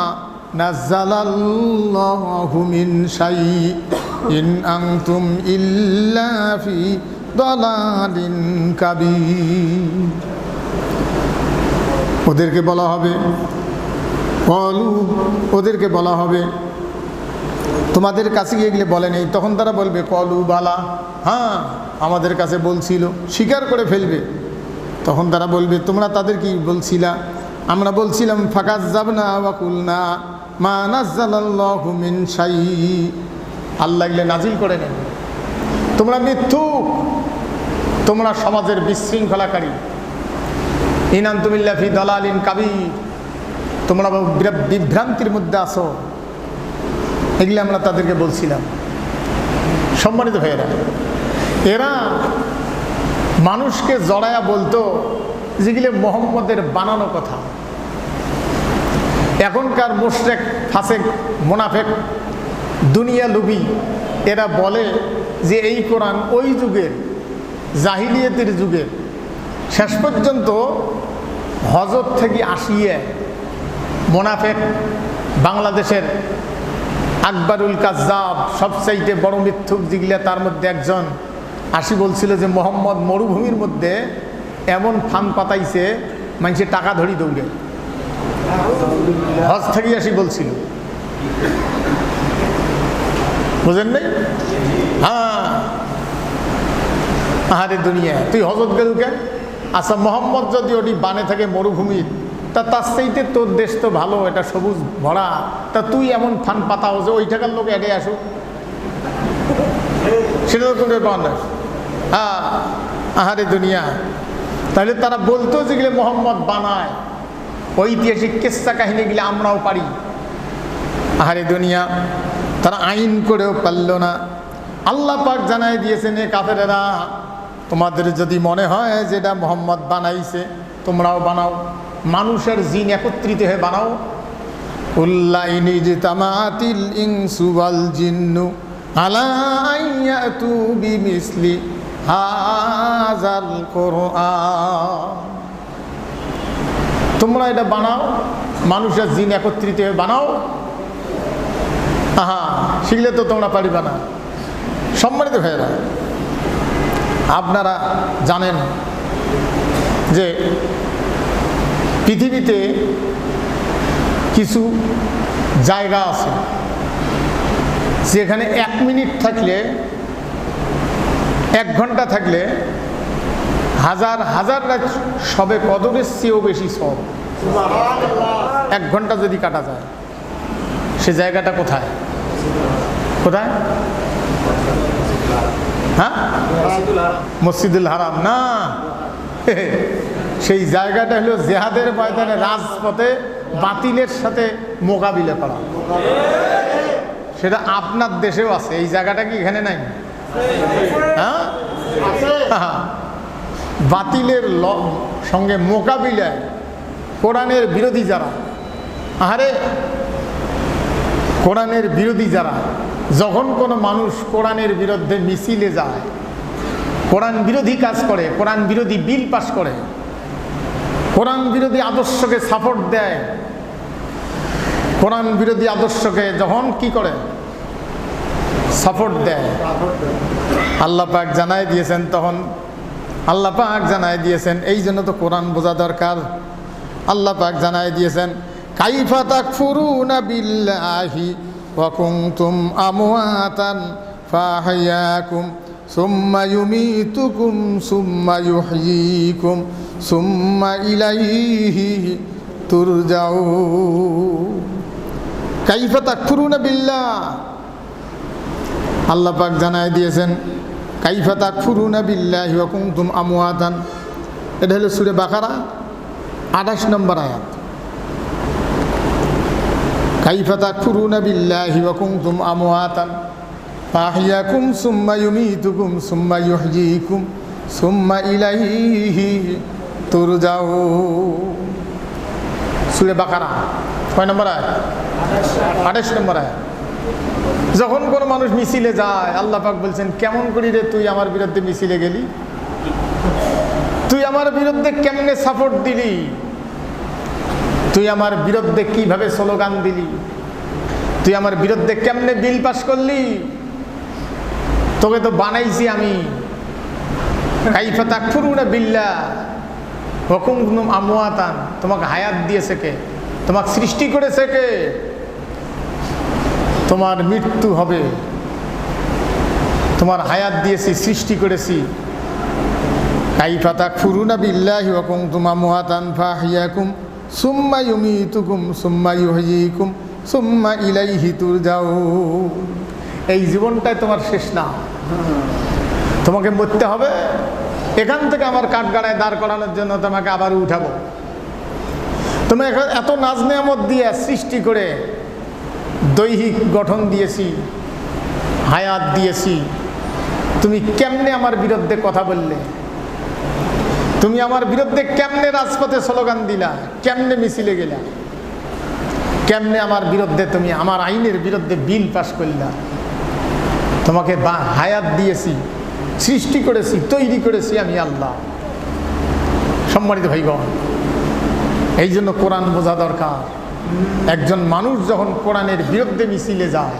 নাযালাল্লাহু মিন শাইইন ইন আনতুম ইল্লা ফি দালালিন কাবীর। ওদেরকে বলা হবে, ওদেরকে বলা হবে তোমাদের কাছে গিয়ে এগুলো বলে নেই। তখন তারা বলবে কলু বালা, হ্যাঁ আমাদের কাছে বলছিল, স্বীকার করে ফেলবে। তখন তারা বলবে তোমরা তাদের কি বলছিলা, আমরা বলছিলাম ফাকাজ্জাবনা ওয়া কুলনা মা নাযালাল্লাহু মিন শাইইন, আল্লাহ এগুলো নাজিল করে নেন, তোমরা মিথ্যুক, তোমরা সমাজের বিশৃঙ্খলাকারী, ইন আনতুম ইল্লা ফি দালালিন কাবীর, তোমরা বিভ্রান্তির মধ্যে আসো, এগুলো আমরা তাদেরকে বলছিলাম। সম্মানিত ভাইয়েরা, এরা মানুষকে জড়ায়া বলতো যেগুলো মোহাম্মদের বানানো কথা। এখনকার মুশরিক, ফাসেক, মুনাফেক, দুনিয়া লুবি এরা বলে যে এই কোরআন ওই যুগের, জাহিলিয়াতের যুগের, শেষ পর্যন্ত হজরত থেকে আসিয়ে মুনাফেক বাংলাদেশের আকবরুল কাজ্জাব, সবচাইতে বড় মিথ্যুক যেগুলা তার মধ্যে একজন, আসি বলছিল যে মোহাম্মদ মরুভূমির মধ্যে এমন ফান পাতাইছে মানুষের টাকা ধরি দৌড়ে, হজ থেকে আসি বলছিল, বুঝেন নাই? হ্যাঁ, আহারে দুনিয়া, তুই হজরত গেলু কেন? আচ্ছা মোহাম্মদ যদি ওটি বানে থাকে মরুভূমির, তা তার চাইতে তোর দেশ তো ভালো, এটা সবুজ ভরা, তা তুই এমন ফান পাতাও যে ওই টাকার লোক এড়ে আসুক, সেটা তো কোনো ব্যাপার না। হ্যাঁ, আহারে দুনিয়া। তাহলে তারা বলতো যেগুলো মোহাম্মদ বানায়, ঐতিহাসিক কেচ্ছা কাহিনীগুলো আমরাও পারি। আহারে দুনিয়া, তারা আইন করেও পারল না। আল্লাহ পাক জানাই দিয়েছেন, এ কাফেরেরা, তোমাদের যদি মনে হয় যে এটা মোহাম্মদ বানাইছে, তোমরাও বানাও, মানুষের জিন একত্রিত হয়ে বানাও। উল্লাইনি জিতামাতিল ইনসু ওয়াল জিন্নু আলা আইয়াতু বিমিসলি হাযাল কুরআন। তোমরা এটা বানাও, মানুষের জিন একত্রিত হয়ে বানাও। আহা, শিখলে তো তোমরা পারিবা না। সম্মানিত ভাইয়েরা, আপনারা জানেন যে পৃথিবীতে কিছু জায়গা আছে যেখানে 1 মিনিট থাকলে, 1 ঘন্টা থাকলে হাজার হাজার রাত সবে কদরের চেয়েও বেশি সব। 1 ঘন্টা যদি কাটা যায়, সে জায়গাটা কোথায়? কোথায়? হ্যাঁ, মসজিদুল হারাম না, সেই জায়গাটা হলো জেহাদের ময়দানে, রাজপথে বাতিলের সাথে মোকাবিলা করা। সেটা আপনার দেশেও আছে, এই জায়গাটা কি এখানে নাই? হ্যাঁ, বাতিলের সঙ্গে মোকাবিলায় কোরআনের বিরোধী যারা, আরে কোরআনের বিরোধী যারা, যখন কোনো মানুষ কোরআনের বিরুদ্ধে মিছিলে যায়, কোরআন বিরোধী কাজ করে, কোরআন বিরোধী বিল পাস করে, কোরআন বিরোধী আদর্শকে সাপোর্ট দেয়, কোরআন বিরোধী আদর্শকে যখন কি করে সাপোর্ট দেয়, আল্লাহ পাক জানাই দিয়েছেন, তখন আল্লাহ পাক জানাই দিয়েছেন, এই জন্য তো কোরআন বোঝা দরকার। আল্লাহ পাক জানাই দিয়েছেন, কাইফা তাকফুরুনা বিল্লাহি ওয়া কুনতুম আমওয়াতান ফাআহইয়াকুম সুম্মা ইউমীতুকুম সুম্মা ইউহয়ীকুম সুম্মা ইলাইহি তুরজাউন। কাইফা তাকফুরুনা বিল্লাহ, আল্লাহ পাক জানাই দিয়েছেন, কাইফা তাকফুরুনা বিল্লাহি ওয়া কুনতুম আমওয়াতান। এটা হলো সূরা বাকারা 28 নম্বর আয়াত। কাইফা তাকফুরুনা বিল্লাহি ওয়া কুনতুম আমওয়াতান ফাআহইয়াকুম সুম্মা ইউমীতুকুম সুম্মা ইউহয়ীকুম সুম্মা ইলাইহি তুরজাউন। সূরা বাকারা কয় নম্বর আয়াত? 28 নম্বর আয়াত। যখন কোনো মানুষ মিছিলে যায়, আল্লাহ পাক বলছেন, কেমন করি রে তুই আমার বিরুদ্ধে মিছিলে গেলি? তুই আমার বিরুদ্ধে কেমনে সাপোর্ট দিলি? তুই আমার বিরুদ্ধে কিভাবে স্লোগান দিলি? তুই আমার বিরুদ্ধে কেমনে বিল পাস করলি? তোকে তো বানাইছি আমি। কাইফা তাকফুরুনা বিল্লাহ ওয়া কুনতুম আমওয়াতান, তোমাকে হায়াত দিয়েছে কে? তোমাকে সৃষ্টি করেছে কে? তোমার মৃত্যু হবে, তোমার হায়াত দিয়েছি, সৃষ্টি করেছি। কাইফা তাকফুরুনা বিল্লাহি ওয়া কুনতুম আমওয়াতান ফাআহইয়াকুম সুম্মা ইউমীতুকুম সুম্মা ইউহয়ীকুম সুম্মা ইলাইহি তুরজাউন। এই জীবনটাই তোমার শেষ না, তোমাকে মরতে হবে। এখান থেকে আমার কাঠগাড়ায় দাঁড় করানোর জন্য তোমাকে আবার উঠাবো। তুমি এত নাজ নেয়ামত দিয়ে সৃষ্টি করে দৈহিক গঠন দিয়েছি, হায়াত দিয়েছি, তুমি কেমনে আমার বিরুদ্ধে কথা বললে? তুমি আমার বিরুদ্ধে কেমনে রাজপথে স্লোগান দিলা? কেমনে মিছিলে গেলা? কেমনে আমার বিরুদ্ধে তুমি আমার আইনের বিরুদ্ধে বিল পাস করলা? তোমাকে হায়াত দিয়েছি, সৃষ্টি করেছি, তৈরি করেছি আমি আল্লাহ। সম্মানিত ভাইগণ, এই জন্য কোরআন বোঝা দরকার। একজন মানুষ যখন কোরআনের বিরুদ্ধে মিছিলে যায়,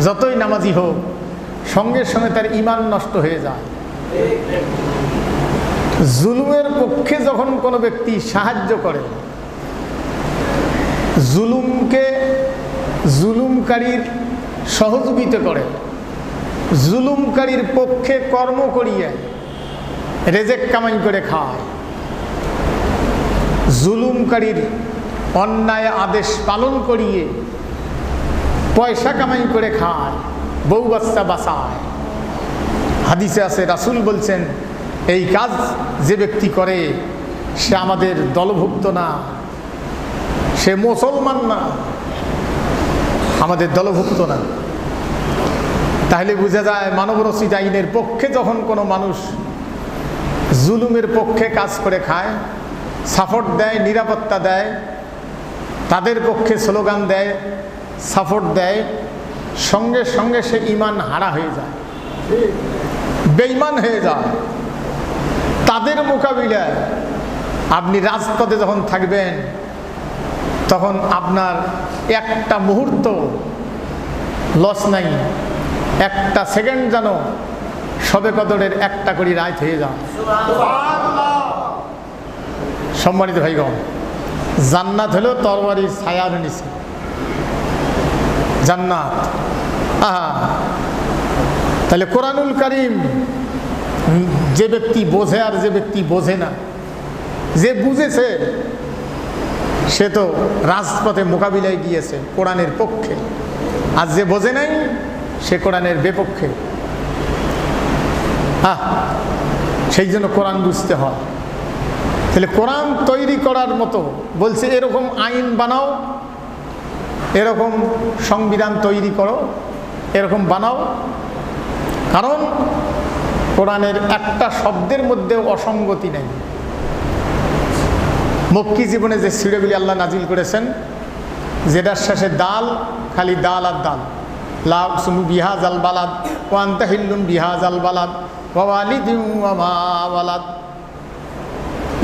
যতই নামাজি হোক, সঙ্গে সঙ্গে তার ঈমান নষ্ট হয়ে যায়। জুলুমের পক্ষে যখন কোনো ব্যক্তি সাহায্য করে, জুলুমকারীর সহযোগিতা করে, জুলুমকারীর পক্ষে কর্ম করিয়ে রেজেক কামাই করে খায়, জুলুমকারীর অন্যায় আদেশ পালন করিয়ে পয়সা কামাই করে খায়, বউ বাচ্চা বাঁচায়। হাদিসে আছে, রাসূল বলছেন, এই কাজ যে ব্যক্তি করে সে আমাদের দলভুক্ত না, সে মুসলমান না, আমাদের দলভুক্ত না। তাহলে বোঝা যায় মানবরচিত আইনের পক্ষে যখন কোনো মানুষ জুলুমের পক্ষে কাজ করে খায়, সাপোর্ট দেয়, নিরাপত্তা দেয়, তাদের পক্ষে স্লোগান দেয়, সাপোর্ট দেয়, সঙ্গে সঙ্গে সে ঈমান হারা হয়ে যায়, বেঈমান হয়ে যায়। তাদের মোকাবিলায় আপনি রাজপথে যখন থাকবেন তখন আপনার একটা মুহূর্ত লস নাই, একটা সেকেন্ড যেন শবে কদরের একটা করে রাত হয়ে যায়। সম্মানিত ভাইগণ, জান্নাত হলো তরবারির ছায়ার নিচে, জান্নাত। তাহলে কোরআনুল কারীম যে ব্যক্তি বোঝে আর যে ব্যক্তি বোঝে না, যে বুঝেছে সে তো রাজপথে মোকাবিলায় গিয়েছে কোরআনের পক্ষে, আর যে বোঝে নাই সে কোরআনের বিপক্ষে। সেই জন্য কোরআন বুঝতে হয়। তাহলে কোরআন তৈরি করার মতো বলছে এরকম আইন বানাও, এরকম সংবিধান তৈরি করো, এরকম বানাও। কারণ কোরআনের একটা শব্দের মধ্যেও অসঙ্গতি নেই। মক্কি জীবনে যে সিঁড়েগুলি আল্লাহ নাজিল করেছেন, যেটার শেষে দাল, খালি দাল আর দাল, লা উকসিমু বিহাযাল বালাদ ওয়া আনতা হিল্লুন বিহাযাল বালাদ ওয়া ওয়ালিদিন ওয়া মা ওয়ালাদ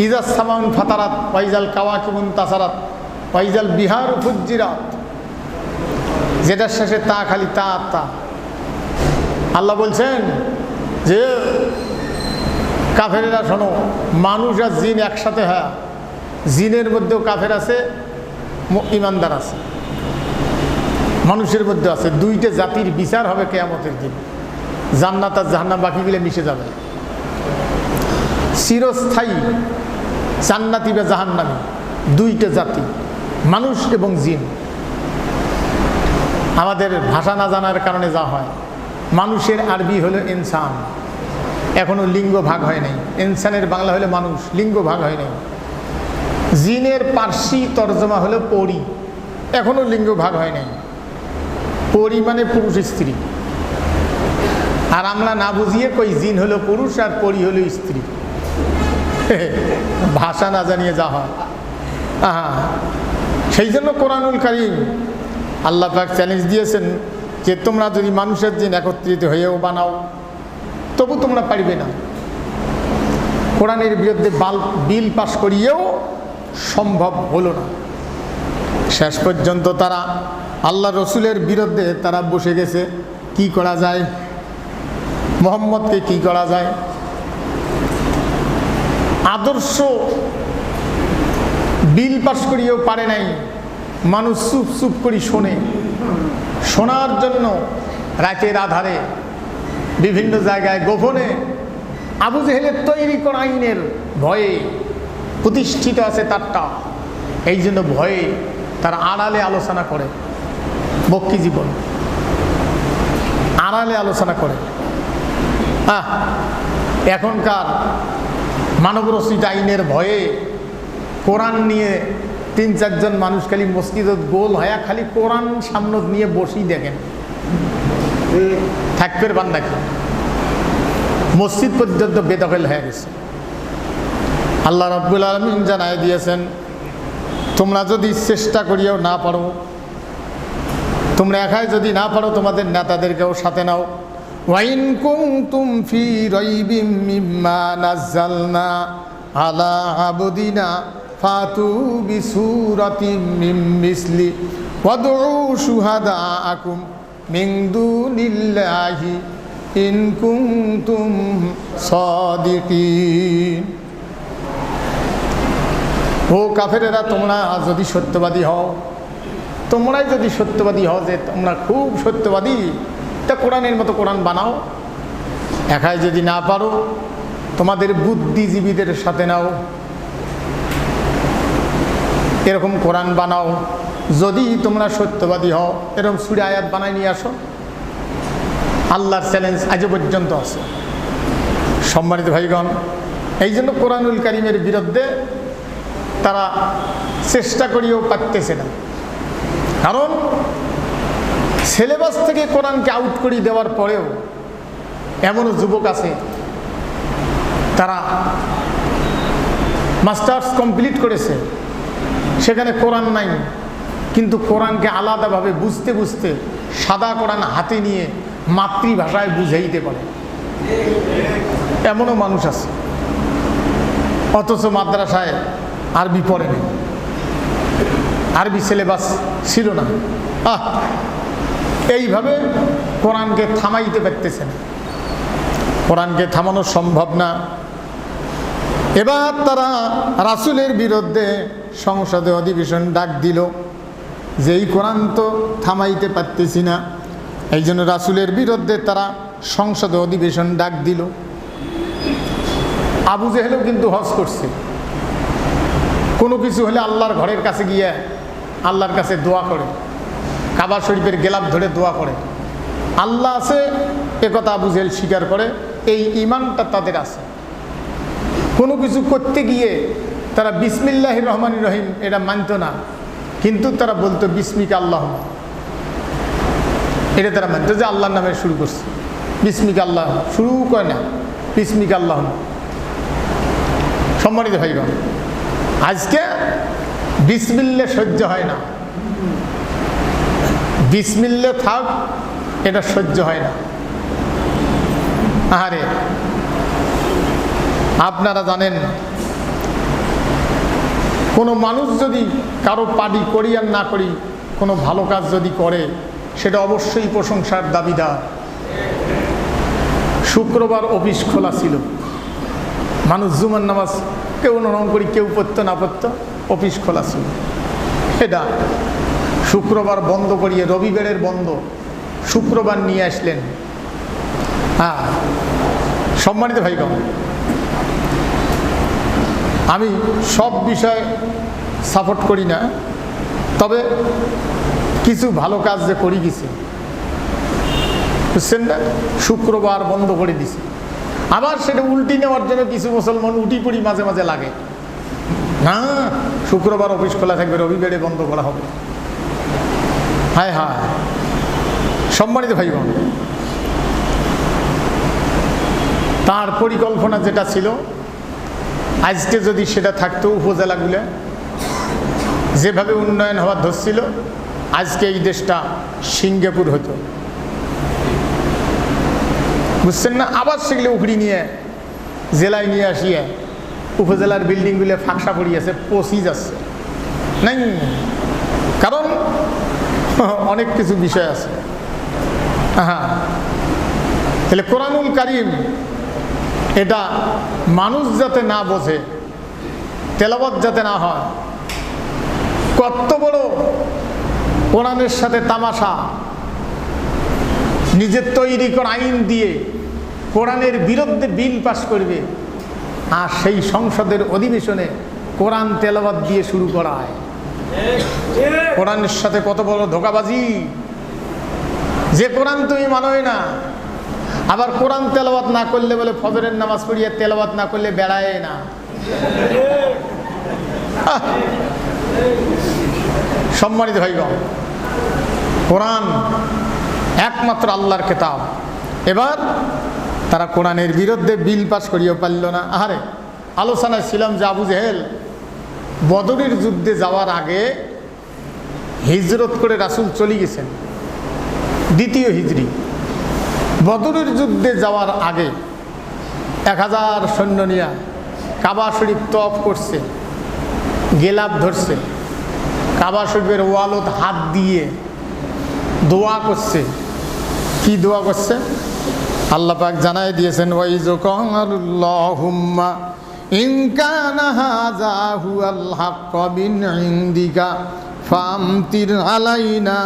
ইযাস সামাউন ফাতারাত ওয়া ইযাল কাওয়াকিবুন তাসারাত ওয়া ইযাল বিহারু ফুজ্জিরাত, যেটার শেষে তা, খালি তা আর তা। আল্লাহ বলছেন যে কাফেরেরা শোনো, মানুষ আর জিন একসাথে হয়, জিনের মধ্যেও কাফের আছে, ইমানদার আছে, মানুষের মধ্যে আছে। দুইটা জাতির বিচার হবে কিয়ামতের দিন, জান্নাত আর জাহান্নাম বাকিগুলো মিশে যাবে। চিরস্থায়ী জান্নাতি বা জাহান্নামী দুইটা জাতি, মানুষ এবং জিন। আমাদের ভাষা না জানার কারণে যা হয়, মানুষের আরবি হলো ইনসান, এখনো লিঙ্গ ভাগ হয় নাই। ইনসানের বাংলা হলো মানুষ, লিঙ্গ ভাগ হয় নাই। জিনের পার্সি তর্জমা হলো পরি, এখনো লিঙ্গ ভাগ হয় নাই। পরি মানে পুরুষ স্ত্রী, আর আমরা না বুঝিয়ে কই জিন হলো পুরুষ আর পরি হলো স্ত্রী। ভাষা না জানিয়ে যা হয়। সেই জন্য কোরআনুল কারীম আল্লাহ পাক চ্যালেঞ্জ দিয়েছেন যে তোমরা যদি মানুষের জিন একত্রিত হয়েও বানাও তবু তোমরা পারবে না। কোরআনের বিরুদ্ধে বিল পাশ করিয়েও সম্ভব হলো না। শেষ পর্যন্ত তারা আল্লাহ রসুলের বিরুদ্ধে তারা বসে গেছে, কি করা যায়, মুহাম্মদকে কি করা যায়। আদর্শ বিল পাশ করিয়েও পারে নাই। মানুষ চুপ চুপ করে শোনে, শোনার জন্য রাতের আধারে বিভিন্ন জায়গায় গোপনে আবু জেহেলের তৈরি করা আইনের ভয়ে প্রতিষ্ঠিত আছে তারটা, এই জন্য ভয়ে তারা আড়ালে আলোচনা করে। মক্কি জীবন আড়ালে আলোচনা করে। এখনকার মানবরচিত আইনের ভয়ে কোরআন নিয়ে ৩-৪ জন মানুষ খালি মসজিদত গোল হয়া খালি কোরআন সামনে নিয়ে বসেই দেখেন, থাকবে বান্দা কি মসজিদ পর্যন্ত বেদখল হয়ে গেছে। আল্লাহ রাব্বুল আলামিন জানায় দিয়েছেন, তোমরা যদি চেষ্টা করিও না পারো, তোমরা একাই যদি না পারো, তোমাদের নেতাদেরকেও সাথে নাও। ওয়াইন কুনতুম ফি রাইবিম মিম্মা নাযালনা আলা আবদিনা ফাতু বিসূরাতিম মিন মিসলি ওয়াদউ শুহাদাআকুম মিন দুনিল্লাহি ইন কুনতুম সাদিকিন। ও কাফেরেরা, তোমরা যদি সত্যবাদী হও, তোমরাই যদি সত্যবাদী হও যে তোমরা খুব সত্যবাদী, তা কোরআনের মতো কোরআন বানাও। একাই যদি না পারো, তোমাদের বুদ্ধিজীবীদের সাথে নাও। এরকম কোরআন বানাও, যদি তোমরা সত্যবাদী হও এরকম সূরা আয়াত বানাই নিয়ে আসো। আল্লাহর চ্যালেঞ্জ আজও পর্যন্ত আছে। সম্মানিত ভাইগণ, এই জন্য কোরআনুল কারীমের বিরুদ্ধে তারা চেষ্টা করিয়েও পারতেছে না। কারণ সিলেবাস থেকে কোরআনকে আউট করে দেওয়ার পরেও এমনও যুবক আছে তারা মাস্টার্স কমপ্লিট করেছে, সেখানে কোরআন নাই, কিন্তু কোরআনকে আলাদাভাবে বুঝতে বুঝতে সাদা কোরআন হাতে নিয়ে মাতৃভাষায় বুঝাইতে পারে, এমনও মানুষ আছে। অথচ মাদ্রাসায় আরবি পড়ে নেই, আরবি সিলেবাস ছিল না। এইভাবে কোরআনকে থামাইতে পারতেছে না, কোরআনকে থামানো সম্ভব না। এবার তারা রাসূলের বিরুদ্ধে সংসদে অধিবেশন ডাক দিল যে এই কোরআন তো থামাইতে পারতেছি না, এই জন্য রাসূলের বিরুদ্ধে তারা সংসদে অধিবেশন ডাক দিল। আবু জেহেলও কিন্তু হজ করছে, কোনো কিছু হলে আল্লাহর ঘরের কাছে গিয়ে আল্লাহর কাছে দোয়া করে, কাবা শরীফের গেলাপ ধরে দোয়া করে। আল্লাহ আছে একথা আবু জেহেল স্বীকার করে, এই ঈমানটা তাদের আছে। কোনো কিছু করতে গিয়ে তারা বিসমিল্লাহির রহমানির রহিম এটা মানত না, কিন্তু তারা বলতো বিসমিকা আল্লাহ, এটা তারা মানত যে আল্লাহর নামে শুরু করছে। বিসমিকা আল্লাহ শুরু করে না, বিসমিকা আল্লাহ। সম্মানিত ভাইগণ, আজকে বিসমিল্লা সহ্য হয় না, বিসমিল্লা থাক এটা সহ্য হয় না। আরে আপনারা জানেন, কোনো মানুষ যদি কারো পার্টি করি আর না করি কোনো ভালো কাজ যদি করে, সেটা অবশ্যই প্রশংসার দাবিদার। শুক্রবার অফিস খোলা ছিল, মানুষ জুমার নামাজ কেউ নরম করি কেউ পড়তো না পড়তো, অফিস খোলা ছিল। এটা শুক্রবার বন্ধ করিয়ে রবিবারের বন্ধ শুক্রবার নিয়ে আসলেন। সম্মানিত ভাইগণ, আমি সব বিষয় সাপোর্ট করি না, তবে কিছু ভালো কাজ যে করি গেছে, বুঝছেন না, শুক্রবার বন্ধ করে দিছে। আবার সেটা উল্টি নেওয়ার জন্য কিছু মুসলমান উঠি পড়ি মাঝে মাঝে লাগে, না শুক্রবার অফিস খোলা থাকবে, রবিবারে বন্ধ করা হবে। হায় হায়। সম্মানিত ভাইগণ, তার পরিকল্পনা যেটা ছিল, আজকে যদি সেটা থাকতো, উপজেলাগুলো যেভাবে উন্নয়ন হওয়ার ধরছিল, আজকে এই দেশটা সিঙ্গাপুর হতো, বুঝছেন না। আবার সেগুলো উখড়ি নিয়ে জেলায় নিয়ে আসিয়ে উপজেলার বিল্ডিংগুলো ফাঁকসা পড়িয়েছে, পচি যাচ্ছে নাই, কারণ অনেক কিছু বিষয় আছে। তাহলে কোরআনুল কারীম এটা মানুষ যাতে না বোঝে, তেলাওয়াত যাতে না হয়, কত বড় কোরআনের সাথে তামাশা, নিজের তৈরি করা আইন দিয়ে কোরআনের বিরুদ্ধে বিল পাশ করবে, আর সেই সংসদের অধিবেশনে কোরআন তেলাওয়াত দিয়ে শুরু করা হয়। কোরআনের সাথে কত বড় ধোঁকাবাজি, যে কোরআন তুমি মানোই না, আবার কোরআন তেলাওয়াত না করলে বলে ফজরের নামাজ পড়িয়ে তেলাওয়াত না করলে বেড়ায় না। সম্মানিত ভাইগণ, কোরআন একমাত্র আল্লাহর কিতাব। এবার তারা কোরআনের বিরুদ্ধে বিল পাস করিয়েও পারল না। আরে আলোচনায় ছিলাম যে আবু জেহেল বদরের যুদ্ধে যাওয়ার আগে হিজরত করে রাসূল চলে গেছেন, দ্বিতীয় হিজরি। বদরের যুদ্ধে যাওয়ার আগে 1000 সৈন্য নিয়ে কাবা শরীফ তওয়াফ করছে, গেলাপ ধরছে, কাবা শরীফের ওয়ালত হাত দিয়ে দোয়া করছে। কি দোয়া করছে? আল্লাহ পাক জানাই দিয়েছেন, ওয়াইযু কাল্লাহুম্মা ইন কানা হাযা হুয়াল হাক্কু মিন ইনদিকা ফামতির আলাইনা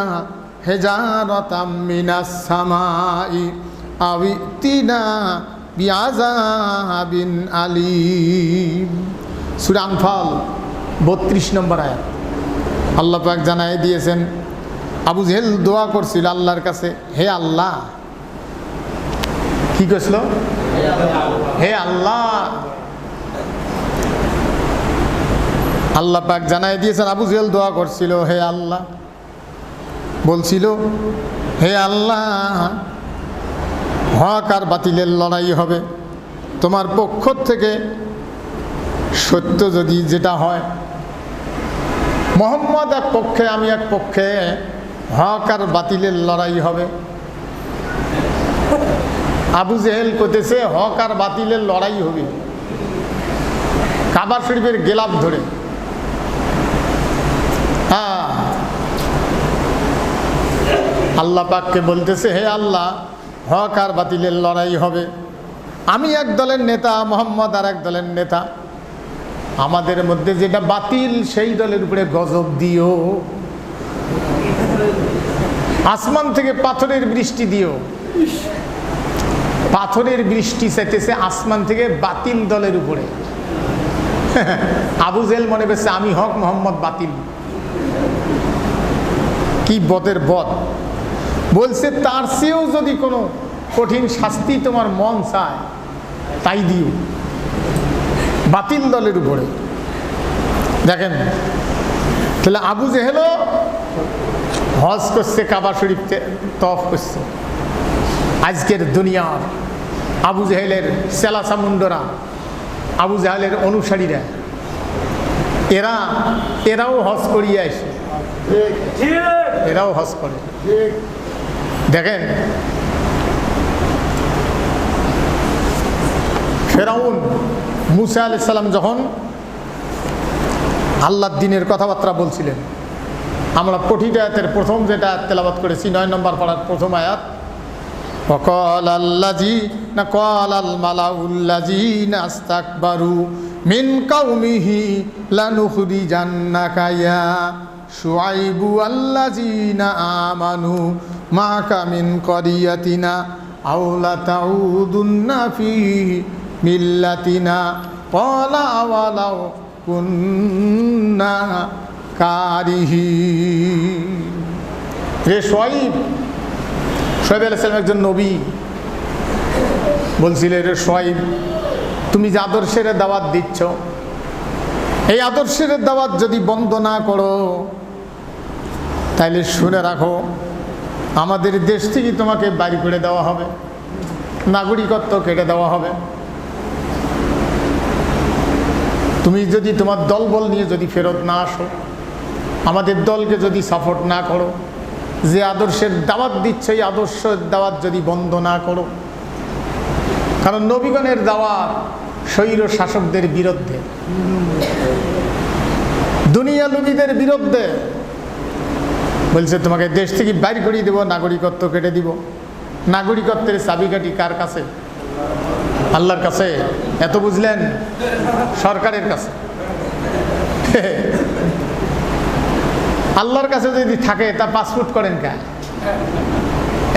হিজারাতাম মিনাস সামাই আও ইতিনা বিআযাবিন আলীম। সূরা আনফাল 32 নম্বর আয়াত। আল্লাহ পাক জানাই দিয়েছেন, আবু জেহেল দোয়া করছিল আল্লাহর কাছে, হে আল্লাহ, কি করছিল? হে আল্লাহ। আল্লাহ পাক জানাই দিয়েছেন, আবু জেহেল দোয়া করছিল, হে আল্লাহ, বলছিল, হে আল্লাহ, হক আর বাতিলের লড়াই হবে, তোমার পক্ষ থেকে সত্য যদি যেটা হয়, মোহাম্মদ এক পক্ষে আমি এক পক্ষে, হক আর বাতিলের লড়াই হবে। আবু জেহেল করতেছে হক আর বাতিলের লড়াই হবে কাবা শরীফের গেলাপ ধরে। আল্লাহ পাককে বলতেছে, হে আল্লাহ, হক আর বাতিলের লড়াই হবে, আমি এক দলের নেতা, মোহাম্মদ আর এক দলের নেতা, আমাদের মধ্যে যেটা বাতিল সেই দলের উপরে গজব দিও, আসমান থেকে পাথরের বৃষ্টি দিও। পাথরের বৃষ্টি চাইতেছে আসমান থেকে বাতিল দলের উপরে। আবু জেহেল মনে করছে আমি হক, মোহাম্মদ বাতিল। কি বদের বদ! বলছে তার চেয়েও যদি কোনো কঠিন শাস্তি তোমার মন চায় তাই দিও, বাতিল দলের উপরে। দেখেন, তাহলে আবু জেহেলও হজ করছে, কাবা শরীফ তওয়াফ করছে। আজকের দুনিয়ার আবু জেহেলের চেলাচামুন্ডরা, আবু জেহেলের অনুসারীরা, এরাও হজ করিয়ে আসে, এরাও হজ করে। দেখেন, ফেরাউন মুসা আলাইহিস সালাম যখন আল্লাহর দ্বীনের কথাবার্তা বলছিলেন, আমরা প্রতিটা আয়াতের প্রথম যেটা তেলাওয়াত করেছি 9 নম্বর পারার প্রথম আয়াত, وقال الذين قال الملأ الذين استكبروا من قومه لنخرجنك يا شعيب والذين آمنوا معك من قريتنا أو لتعودن في ملتنا قال أولو كنا كارهين। রে শুআইব, শুআইব আলাইহিস সালাম একজন নবী, বলছিলেন, রে শুআইব, তুমি যে আদর্শের দাওয়াত দিচ্ছ, এই আদর্শের দাওয়াত যদি বন্ধ না করো তাহলে শুনে রাখো, আমাদের দেশ থেকে তোমাকে বাড়ি করে দেওয়া হবে, নাগরিকত্ব কেটে দেওয়া হবে। তুমি যদি তোমার দলবল নিয়ে যদি ফেরত না আসো, আমাদের দলকে যদি সাপোর্ট না করো, যে আদর্শের দাওয়াত দিচ্ছে এই আদর্শের দাওয়াত যদি বন্ধ না করো, কারণ নবীগণের দাওয়াত স্বৈর শাসকদের বিরুদ্ধে, দুনিয়া লুবিদের বিরুদ্ধে। বলছে তোমাকে দেশ থেকে বাইর করিয়ে দেবো, নাগরিকত্ব কেটে দিব। নাগরিকত্বের চাবিকাঠি কার কাছে? আল্লাহর কাছে। এত বুঝলেন? সরকারের কাছে। আল্লাহর কাছে যদি থাকে তা পাসপোর্ট করেন কে?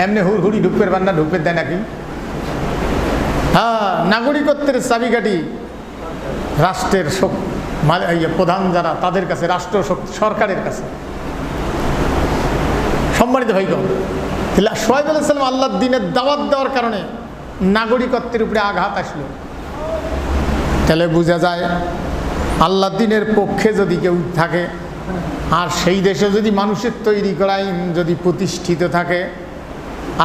এমনি হুড়হুড়ি ঢুকপের বান্না ঢুকপের দেয় নাকি? হ্যাঁ, নাগরিকত্বের চাবিকাঠি রাষ্ট্রের প্রধান যারা, তাদের কাছে, রাষ্ট্র সরকারের কাছে। সম্মানিত ভাইগণ, শুআইব আলাইহিস সালাম আল্লাহর দ্বীনের দাওয়াত দেওয়ার কারণে নাগরিকত্বের উপরে আঘাত আসলো। তাহলে বোঝা যায় আল্লাহর দ্বীনের পক্ষে যদি কেউ থাকে, আর সেই দেশে যদি মানুষের তৈরি করা আইন যদি প্রতিষ্ঠিত থাকে,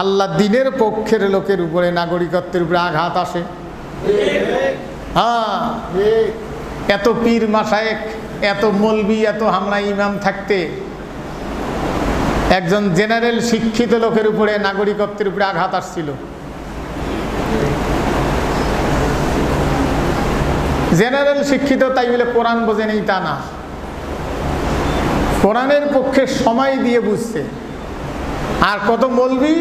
আল্লাহর দ্বীনের পক্ষের লোকের উপরে নাগরিকত্বের উপরে আঘাত আসে। হ্যাঁ, এত পীর মাশায়েখ, এত মৌলবি, এত হামলা ইমাম থাকতে একজন জেনারেল শিক্ষিত লোকের উপরে নাগরিকত্বের উপরে আঘাত আসছিল। জেনারেল শিক্ষিত তাই বলে কোরআন বোঝে নেই তা না, কোরআনের পক্ষে সময় দিয়ে বুঝছে। আর কত মৌলবি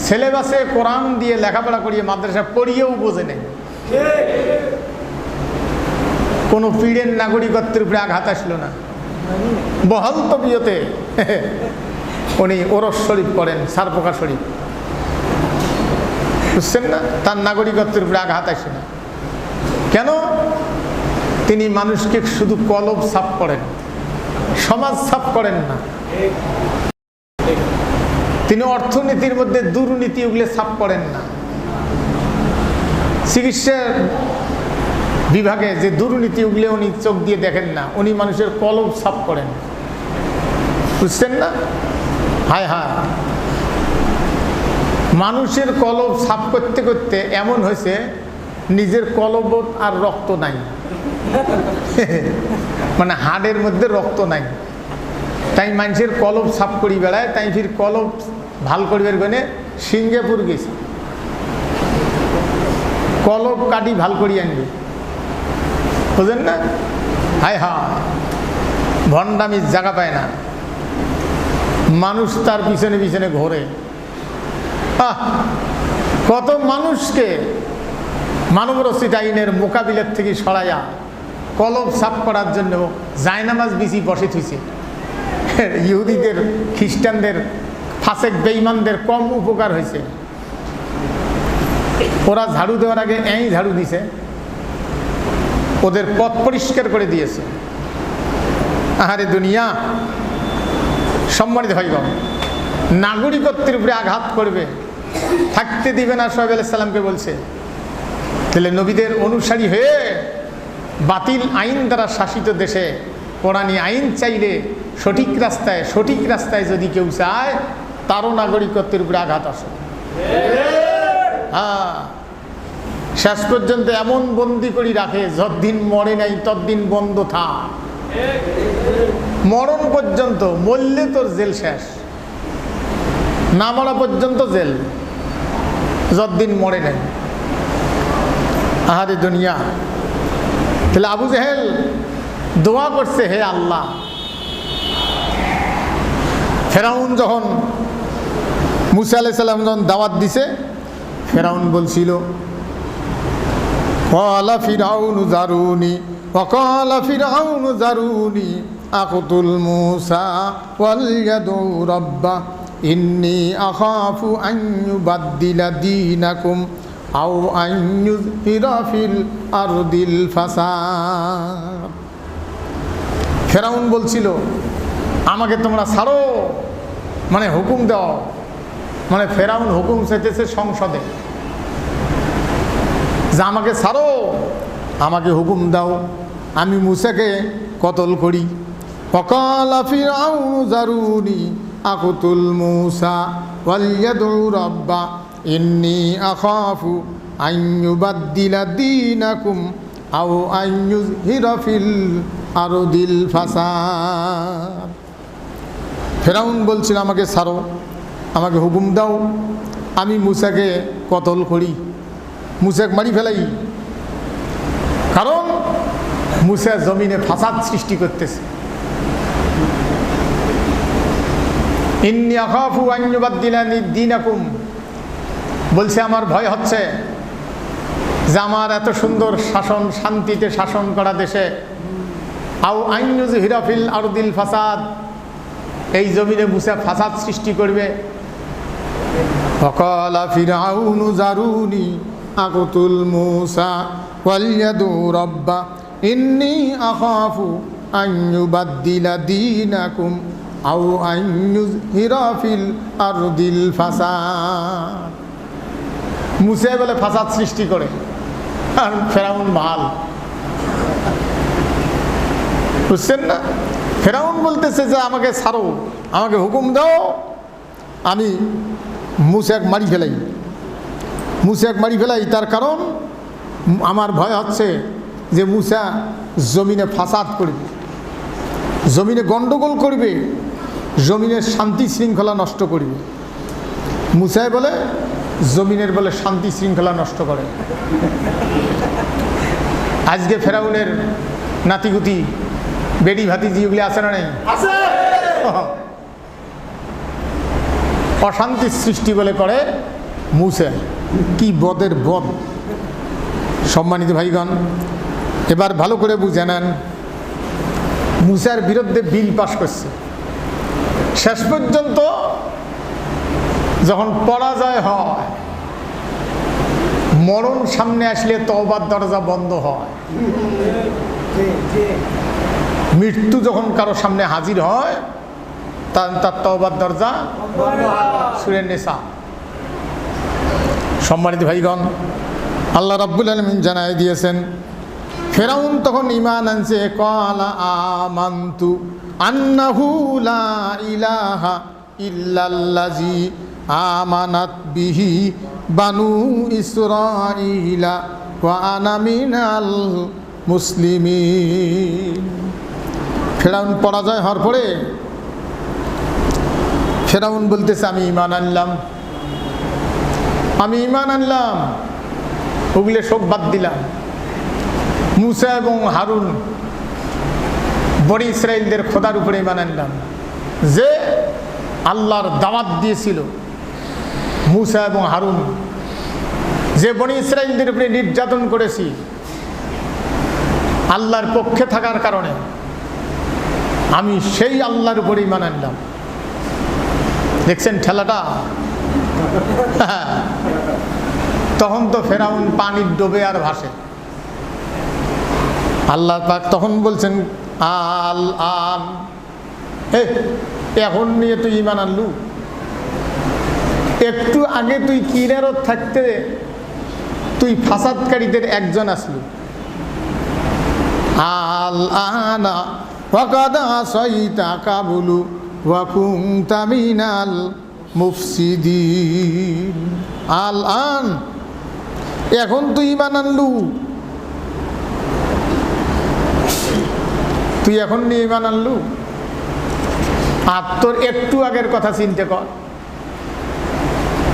সিলেবাসে কোরআন দিয়ে লেখাপড়া করিয়ে মাদ্রাসা পড়িয়েও বোঝে নেই। কোনো পীরের নাগরিকত্বের উপরে আঘাত আসলো না। বহাল তবিয়তে উনি ওরস শরীফ করেন, সারপোকা শরীফ, বুঝছেন না? তার নাগরিকত্বের উপরে আঘাত আসে না কেন? তিনি মানুষকে শুধু কলব সাফ করেন, সমাজ সাফ করেন না, তিনি অর্থনীতির মধ্যে দুর্নীতি ওগুলো সাফ করেন না, চিকিৎসা বিভাগে যে দুর্নীতি ওগুলো উনি চোখ দিয়ে দেখেন না, উনি মানুষের কলব সাফ করেন, বুঝছেন না? হায় হায়, মানুষের কলব সাফ করতে করতে এমন হয়েছে নিজের কলব আর রক্ত নাই, মানে হাড়ের মধ্যে রক্ত নাই, তাই মানুষের কলব সাফ করি বেড়ায়, তাই ফির কলব ভাল করিবার গনে সিঙ্গাপুর গেছে, কলব কাটি ভাল করি আনবে, বুঝলেন না? হায় হায়, ভণ্ডামির জায়গা পায় না, মানুষ তার পিছনে পিছনে ঘোরে। কত মানুষকে মানবরচিত আইনের মোকাবিলার থেকে সরাইয়া কলব সাফ করার জন্য জায়নামাজ বিছি বসে থুইছে। ইহুদিদের, খ্রিস্টানদের, ফাসেক বেঈমানদের কম উপকার হয়েছে। ওরা ঝাড়ু দেওয়ার আগে এই ঝাড়ু দিছে, ওদের পথ পরিষ্কার করে দিয়েছে। আহারে দুনিয়া, সম্মানিত ভাই বোন, নাগরিকত্বের উপরে আঘাত করবে, থাকতে দিবে না। সোহেব আলাইহিস সালামকে বলছে, তাহলে নবীদের অনুসারী হয়ে বাতিল আইন দ্বারা শাসিত দেশে কোরআনী আইন চাইলে সঠিক রাস্তায় যদি কেউ চায়, তারও নাগরিকত্বের উপরে আঘাত আসে। হ্যাঁ, শেষ পর্যন্ত এমন বন্দি করি রাখে, যতদিন মরে নাই ততদিন বন্ধ থাক, মরণ পর্যন্ত, মরলে তোর জেল শেষ, না মরা পর্যন্ত জেল, যতদিন মরে নাই। আহারে দুনিয়া, তাহলে আবু জেহেল দোয়া করছে, হে আল্লাহ। ফেরাউন যখন মুসা আলাইহিস সালাম যখন দাওয়াত দিছে, ফেরাউন বলছিল, ক্বালা ফিরআউনু যারুনি ওয়া ক্বালা ফিরআউনু যারুনি আকতুল মুসা ওয়াল ইয়াদউ রাব্বা ইন্নী আখাফু আন ইউবাদদিলা দীনাকুম আও আন ইউযহিরা ফিল আরদিল ফাসাদ। ফেরাউন বলছিল, আমাকে তোমরা ছাড়ো, মানে হুকুম দাও, মানে ফেরাউন হুকুম চাইতেছে সংসদে যে আমাকে ছাড়ো, আমাকে হুকুম দাও, আমি মুসাকে কতল করি। ফাকালা ফিরআউনু যারুনি আকতুল মুসা ওয়াল ইয়াদউ রাব্বা ইন্নী আখাফু আন ইউবাদদিলা দীনাকুম আও আন ইউযহিরা ফিল আরদিল ফাসাদ। ফেরাউন বলছিল, আমাকে ছাড়ো, আমাকে হুকুম দাও, আমি মুসাকে কতল করি, মুসাকে মারি ফেলাই, কারণ মুসা জমিনে ফাসাদ সৃষ্টি করতেছে। ইন্নী আখাফু আন ইউবাদদিলা দীনাকুম, বলছে আমার ভয় হচ্ছে যে আমার এত সুন্দর শাসন, শান্তিতে শাসন করা দেশে, আও আন ইউযহিরা ফিল আরদিল ফাসাদ, এই জমিনে মুসা ফাসাদ সৃষ্টি করবে। ফাকালা ফিরআউনু যারুনি আকতুল মুসা ওয়াল ইয়াদউ রাব্বা ইন্নী আখাফু আন ইউবাদদিলা দীনাকুম আও আন ইউযহিরা ফিল আরদিল ফাসাদ। মুসা বলে ফাসাদ সৃষ্টি করে, আর ফেরাউন ভাল, বুঝছেন না? ফেরাউন বলতেছে যে আমাকে ছাড়ো, আমাকে হুকুম দাও, আমি মুসাকে মারি ফেলাই, মুসাকে মারি ফেলাই। তার কারণ আমার ভয় হচ্ছে যে মুসা জমিনে ফাসাদ করবে, জমিনে গন্ডগোল করবে, জমিনের শান্তি শৃঙ্খলা নষ্ট করবে। মুসাই বলে জমিনের বলে শান্তি শৃঙ্খলা নষ্ট করে। আজকে ফেরাউনের নাতিগুতি, বেডি ভাতিজি ওগুলি আছে না নেই? অশান্তির সৃষ্টি বলে করে মুসা। কি বদের বদ! সম্মানিত ভাইগণ, এবার ভালো করে বুঝে নেন, মুসার বিরুদ্ধে বিল পাশ করছে। শেষ পর্যন্ত যখন পরাজয় হয়, মরণ সামনে আসলে তওবার দরজা বন্ধ হয়। মৃত্যু যখন কারো সামনে হাজির হয় তার তওবার দরজা সূরা নিসা। সম্মানিত ভাইগণ, আল্লাহ রাব্বুল আলামিন জানাই দিয়েছেন ফেরাউন তখন ঈমান আনছে, ক্বালা আমানতু আন্নাহু লা ইলাহা ইল্লাল্লাযী আমানাত বিহি বানু ইসরাঈলা ওয়া আনা মিনাল মুসলিমিন। ফেরাউন পরাজয় হওয়ার পরে ফেরাউন বলতেছে আমি ঈমান আনলাম, আমি ঈমান আনলাম, ওগুলো সব বাদ দিলাম। মুসা এবং হারুন বনি ইসরাইলদের খোদার উপরে ঈমান আনলাম, যে আল্লাহর দাওয়াত দিয়েছিল। মুসা এবং হারুন যে বনি ইসরাইলদের উপরে নির্যাতন করেছি আল্লাহর পক্ষে থাকার কারণে, আমি সেই আল্লাহর উপরে ঈমান আনলাম। দেখছেন ঠেলাটা? তখন তো ফেরাউন পানির ডোবে আর ভাসে। আল্লাহ পাক তখন বলছেন আল আন, এখন নিয়ে তুই ঈমান আনলু? একটু আগে তুই কিনারত থাকতে তুই ফাসাদকারীদের একজন আসলু। আল আনা ওয়াকাদ আসাইতা কাবুলু ওয়া কুনতা মিনাল মুফসিদিন। আল আন, এখন তুই ঈমান আনলু? তুই এখন নিয়ে ঈমান আনলু? আর তোর একটু আগের কথা চিন্তা কর,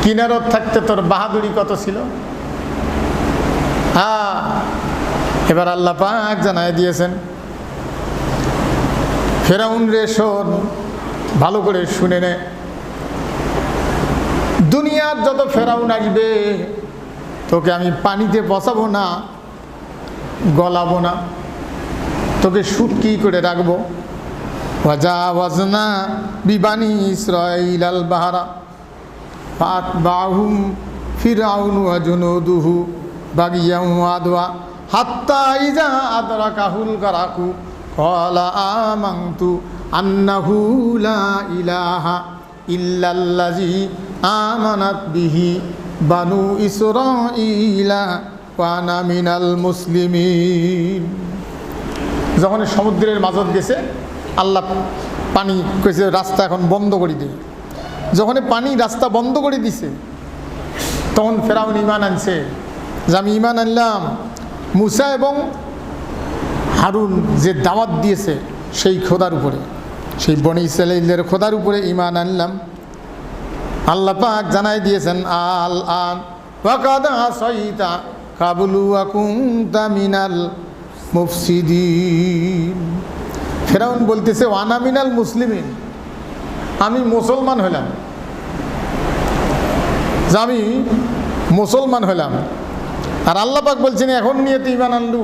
কিনারত থাকতে তোর বাহাদুরি কত ছিল। হ্যাঁ, এবার আল্লাহ পাক জানাই দিয়েছেন ফেরাউন রে শোন, ভালো করে শুনে নে, দুনিয়ার যত ফেরাউন আসবে তোকে আমি পানিতে বসাবো না, গলাবো না, তোকে শুটকি করে রাখবো। ওয়াজাওয়াজনা বিবানি ইসরাঈলাল বাহরা ফাতবাহুম ফিরআউন ওয়া জুনুদুহু বাগিয়াম ওয়া আদওয়া হাত্তা ইযা আদরাকাহুল গারাকু ক্বালা আমানতু আন্নাহু লা ইলাহা ইল্লাল্লাযী আমানাত বিহি বানু ইসরাঈলা ওয়া আনা মিনাল মুসলিমিন। যখন সমুদ্রের মাঝত গেছে, আল্লাহ পানি কইছে রাস্তা এখন বন্ধ করে দিই। যখন পানি রাস্তা বন্ধ করে দিছে তখন ফেরাউন ঈমান আনছে যে আমি ঈমান আনলাম, মুসা এবং হারুন যে দাওয়াত দিয়েছে সেই খোদার উপরে, সেই বনি ইসরাঈলের খোদার উপরে ঈমান আনলাম। আল্লাহ পাক জানাই দিয়েছেন আল আন ওয়াকাদ আসাইতা কাবুলু ওয়া কুনতা মিনাল মুফসিদিন। ফেরাউন বলতেছে ওয়ানা মিনাল মুসলিমিন, আমি মুসলমান হলাম, যে আমি মুসলমান হলাম। আর আল্লাহ পাক বলছেন এখন নিয়ে তুই ঈমান আনলু,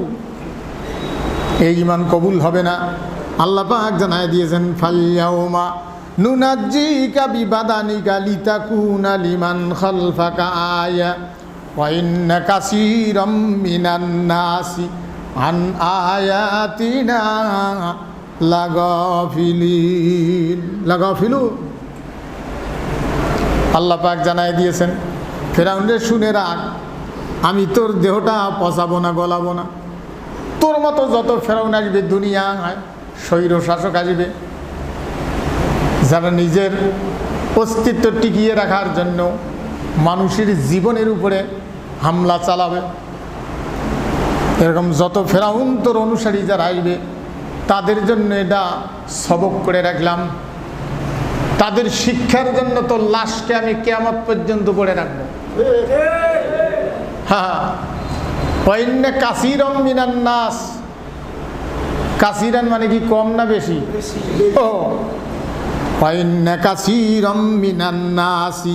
এই ঈমান কবুল হবে না। আল্লাহ পাক জানাই দিয়েছেন ফাল্যাউমা নুনাজ্জিকা বিবাদানিকা লিতাকুনা লিমান খালফাকা আয়া ওয়া ইন্না কাসীরাম মিনান নাসি আন আয়াতিনা লাগাফিলুন। আল্লাহ পাক জানাই দিয়েছেন ফেরাউনরে শুনে রাখ, আমি তোর দেহটা পচাবো না, গলাবো না। তোর মতো যত ফেরাউন আসবে দুনিয়ায়, স্বৈর শাসক আসবে, যারা নিজের অস্তিত্ব টিকিয়ে রাখার জন্য মানুষের জীবনের উপরে হামলা চালাবে, এরকম যত ফেরাউন তোর অনুসারী যারা আসবে তাদের জন্য এটা সবক করে রাখলাম। তাদের শিক্ষার জন্য তোর লাশকে আমি কিয়ামত পর্যন্ত করে রাখবো। হ্যাঁ, ওয়াইন্না কাসীরাম মিনান নাস, কাসীরান মানে কি কম না বেশি? ও ওয়াইন্না কাসীরাম মিনান নাসি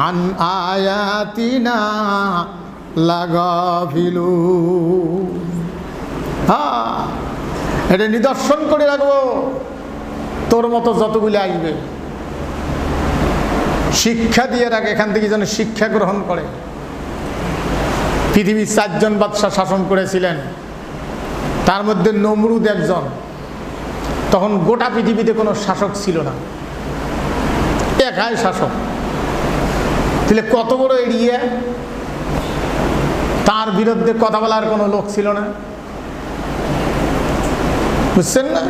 আন আয়াতিনা লাগাফিলুন। হ্যাঁ, এটা নিদর্শন করে রাখবো, তোর মতো যতগুলি আসবে শিক্ষা দিয়ে রাখ, এখান থেকে যেন শিক্ষা গ্রহণ করে। পৃথিবীর 4 জন বাদশাহ শাসন করেছিলেন, তার মধ্যে নমরুদ একজন, তখন গোটা পৃথিবীতে কোনো শাসক ছিল না, একাই শাসক। তাহলে কত বড় এরিয়া, তার বিরুদ্ধে কথা বলার কোনো লোক ছিল না, বুঝছেন না?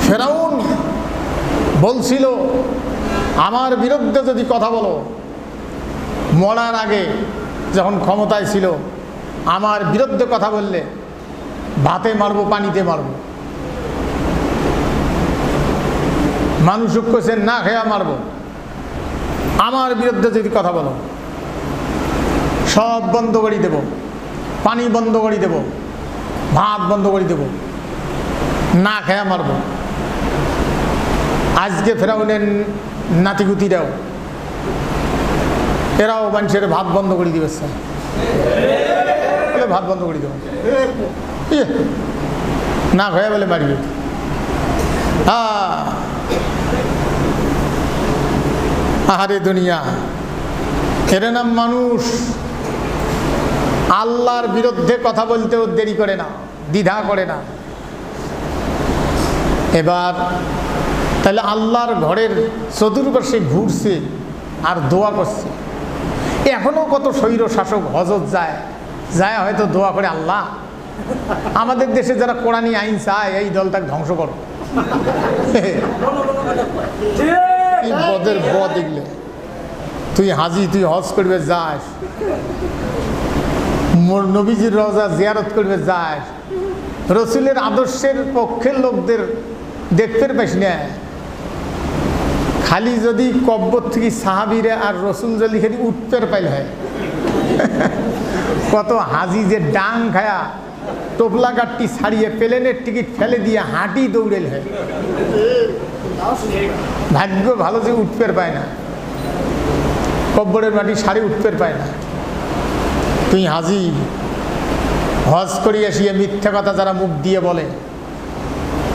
ফেরাউন বলছিল আমার বিরুদ্ধে যদি কথা বলো, মরার আগে যখন ক্ষমতায় ছিল, আমার বিরুদ্ধে কথা বললে ভাতে মারবো, পানিতে মারবো। মানুষ করছেন না খেয়া মারবো, আমার বিরুদ্ধে যদি কথা বলো সব বন্ধ করে দেব, পানি বন্ধ করে দেব, ভাত বন্ধ করে দেব, না খেয়া মারবো। আজকে ফেরাউনের নাতিগুতিরাও এরাও মানুষের ভাত বন্ধ করে দিবে, ভাত বন্ধ করে দেব, না খেয়া বলে মারবে। আহারে দুনিয়া, এর নাম মানুষ। আল্লাহর বিরুদ্ধে কথা বলতেও দেরি করে না, দ্বিধা করে না। এবার তাহলে আল্লাহর ঘরের চতুর্পাশে ঘুরছে আর দোয়া করছে। এখনো কত স্বৈর শাসক হজত যায় হয়তো দোয়া করে, আল্লাহ আমাদের দেশে যারা কোরআনী আইন চায় এই দলটাকে ধ্বংস করো। বদের বদ এগুলো, তুই হাজি, তুই হজ করবে যাস, নবীজির রওজা জিয়ারত করবে যাস, রসুলের আদর্শের পক্ষের লোকদের দেখতে পাইস না। খালি যদি কব্বর থেকে সাহাবিরে আর রসুল জলি খালি উঠতে পাইল হয়। কত হাজি যে ডাং খায়া টোপলা গাঠটি ছাড়িয়ে প্লেনের টিকিট ফেলে দিয়ে হাঁটি দৌড়েল হয়। ভাগ্য ভালো যে উঠতে পায় না, কব্বরের মাটি সারি উঠতে পায় না। তুই হাজি, হজ করি আসিয়ে মিথ্যা কথা যারা মুখ দিয়ে বলে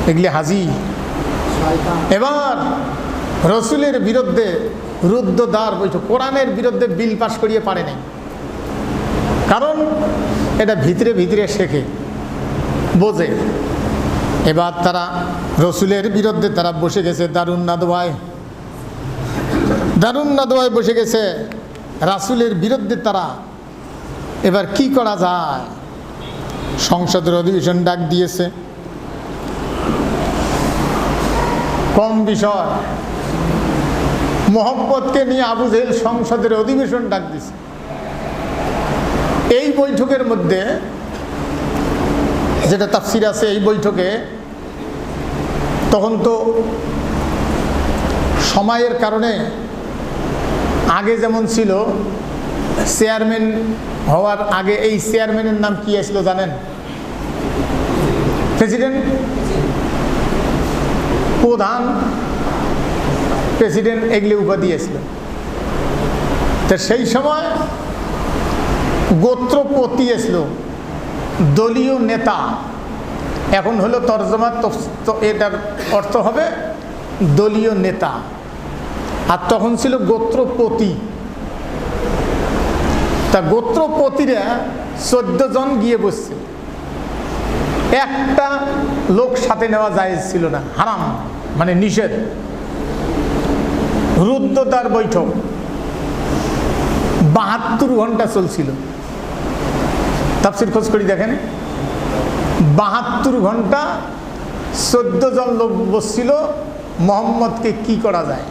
এগুলি হাজি। এবার রসুলের বিরুদ্ধে রুদ্ধদ্বার বৈঠক, কোরআনের বিরুদ্ধে বিল পাশ করিয়ে পারে নাই, কারণ এটা ভিতরে ভিতরে শেখে, বোঝে। এবার তারা রসুলের বিরুদ্ধে তারা বসে গেছে দারুন নাদওয়ায় বসে গেছে রাসূলের বিরুদ্ধে। তারা এবার কি করা যায়, সংসদের অধিবেশন ডাক দিয়েছে। কম বিষয়, মোহাম্মদকে নিয়ে আবু জেহেল সংসদের অধিবেশন ডাক দিয়েছে। এই বৈঠকের মধ্যে যেটা তাফসীর আছে, এই বৈঠকে তখন তো সময়ের কারণে আগে যেমন ছিল, চেয়ারম্যান হওয়ার আগে এই চেয়ারম্যানের নাম কি আসলো জানেন? প্রেসিডেন্ট, প্রধান, প্রেসিডেন্ট, এগুলি উপাধি আসলো। তো সেই সময় গোত্রপতি আসলো, দলীয় নেতা। এখন হলো তর্জমা, তো এটার অর্থ হবে দলীয় নেতা, আর তখন ছিল গোত্রপতি। তা গোত্রপতিরা 14 জন গিয়ে বসছে। একটা লোক সাথে নেওয়া জায়েজ ছিল না, হারাম, মানে নিষেধ। রুদ্ধদ্বার বৈঠক 72 ঘন্টা চলছিল। তাফসীর খোঁজ করে দেখেন, 72 ঘন্টা 14 জন লোক বসছিল, মোহাম্মদকে কি করা যায়,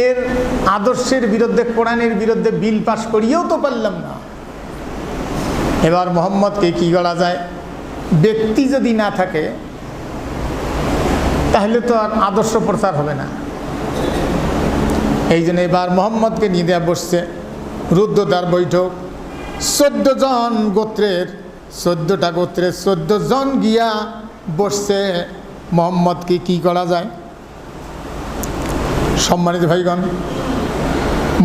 এর আদর্শের বিরুদ্ধে, কোরআনের বিরুদ্ধে বিল পাশ করিয়েও তো পারলাম না। এবার মোহাম্মদকে কি করা যায়? ব্যক্তি যদি না থাকে তাহলে তো আর আদর্শ প্রচার হবে না। এই জন্য এবার মোহাম্মদকে নিয়ে দেওয়া বসছে রুদ্ধদ্বার বৈঠক। 14 জন গোত্রের, 14টা গোত্রের 14 জন গিয়া বসছে, মোহাম্মদকে কি করা যায়। সম্মানিত ভাইগণ,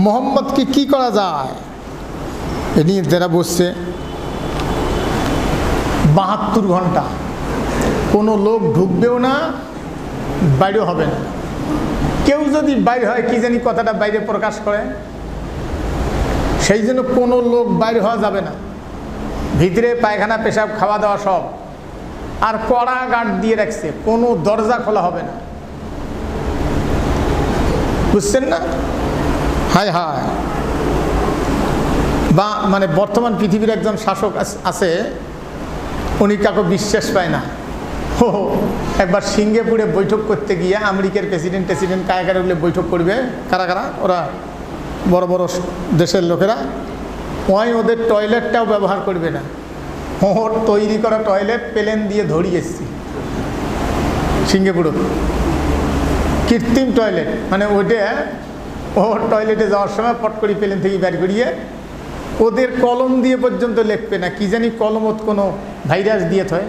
মোহাম্মদকে কি করা যায় এ নিয়ে তারা বসছে। 72 ঘন্টা কোনো লোক ঢুকবেও না, বাইরেও হবে না। কেউ যদি বাইরে হয়, কি জানি কথাটা বাইরে প্রকাশ করে, সেই জন্য কোনো লোক বাইরে হওয়া যাবে না। ভিতরে পায়খানা, পেশাব, খাওয়া দাওয়া সব। আর কড়া গার্ড দিয়ে রাখছে, কোনো দরজা খোলা হবে না। বুঝছেন না? হায় হায়। বা মানে বর্তমান পৃথিবীর একজন শাসক আছে, উনি কাউকে বিশ্বাস পায় না। ও একবার সিঙ্গাপুরে বৈঠক করতে গিয়ে আমেরিকার প্রেসিডেন্ট কারা কারা ওগুলো বৈঠক করবে, কারা কারা, ওরা বড় বড় দেশের লোকেরা, ওই ওদের টয়লেটটাও ব্যবহার করবে না। ওর তৈরি করা টয়লেট প্লেন দিয়ে ধরিয়ে এসছি সিঙ্গাপুরে, কৃত্রিম টয়লেট। মানে ওইটা ওর টয়লেটে যাওয়ার সময় পট করি প্লেন থেকে বের করিয়ে ওদের কলম দিয়ে পর্যন্ত লিখবে না, কি জানি কলমত কোনো ভাইরাস দিয়ে থয়।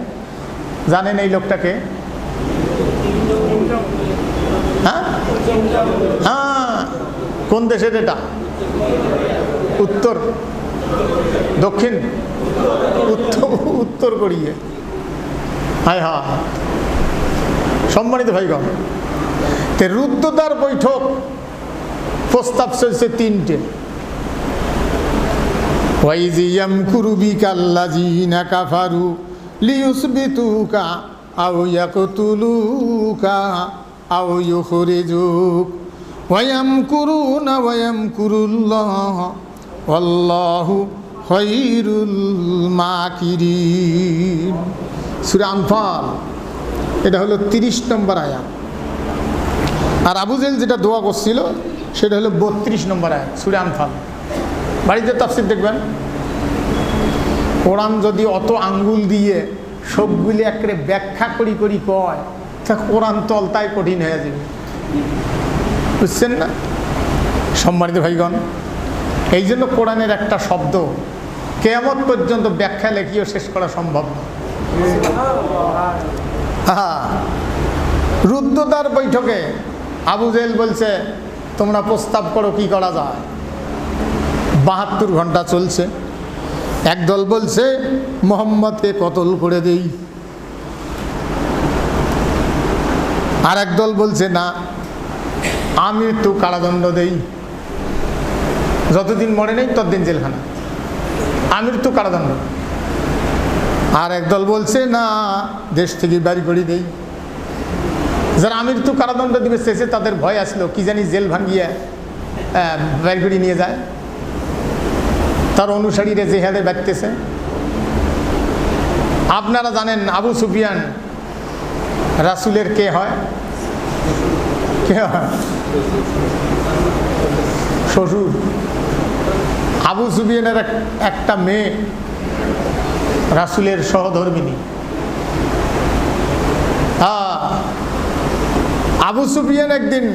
জানেন এই লোকটাকে? হ্যাঁ হ্যাঁ, কোন দেশের এটা? উত্তর দক্ষিণ উত্তর কোরিয়া। হায় হায়। সম্মানিত ভাইগণ, তে রুদ্ধদ্বার বৈঠক প্রস্তাব চলছে 3টে। ওয়াইজিয়াম কুরুবিকাল্লাযিনা কাফারু লিয়ুসবিতুকা আও ইয়াকতুলুকা আও ইউখরিজুক ওয়ায়ামকুরুনা ওয়ায়ামকুরুল্লাহ ওয়াল্লাহু খায়রুল মাকিরিন। সূরা আনফাল, এটা হলো 30 নম্বর আয়াত। আর আবু জেহেল যেটা দোয়া করছিল সেটা হলো 32 নম্বর আয়াত সূরা আনফাল। বাড়িতে তাফসীর দেখবেন। কোরআন যদি অত আঙ্গুল দিয়ে সবগুলি একেবারে ব্যাখ্যা করি কয়, তা কোরআন তলতায় কঠিন হয়ে যাবে। বুঝছেন না? সম্মানিত ভাইগণ, এই জন্য কোরআনের একটা শব্দ কিয়ামত পর্যন্ত ব্যাখ্যা লেখিও শেষ করা সম্ভব না। রুদ্ধদ্বার বৈঠকে আবু জেহেল বলছে, তোমরা প্রস্তাব করো কি করা যায়। 72 ঘন্টা চলছে। একদল বলছে মুহাম্মদকে কতল করে দেই, আর একদল বলছে না, আমৃত্যু কারাদণ্ড দেই, যতদিন মরে নেই ততদিন জেলখানা, আমৃত্যু কারাদণ্ড। আর একদল বলছে না, দেশ থেকে বাড়ি করে দেই। যারা আমৃত্যু কারাদণ্ড দিবে শেষে তাদের ভয় আসলো, কি জানি জেল ভাঙিয়ে বাড়ি করে নিয়ে যায়, তার অনুসারীরা জেহাদে ব্যক্তেছে। আপনারা জানেন আবু সুফিয়ান রাসূলের কে হয়? কে হয়? শ্বশুর। আবু সুফিয়ানের একটা মেয়ে রাসূলের সহধর্মিনী। আবু সুফিয়ান একদিন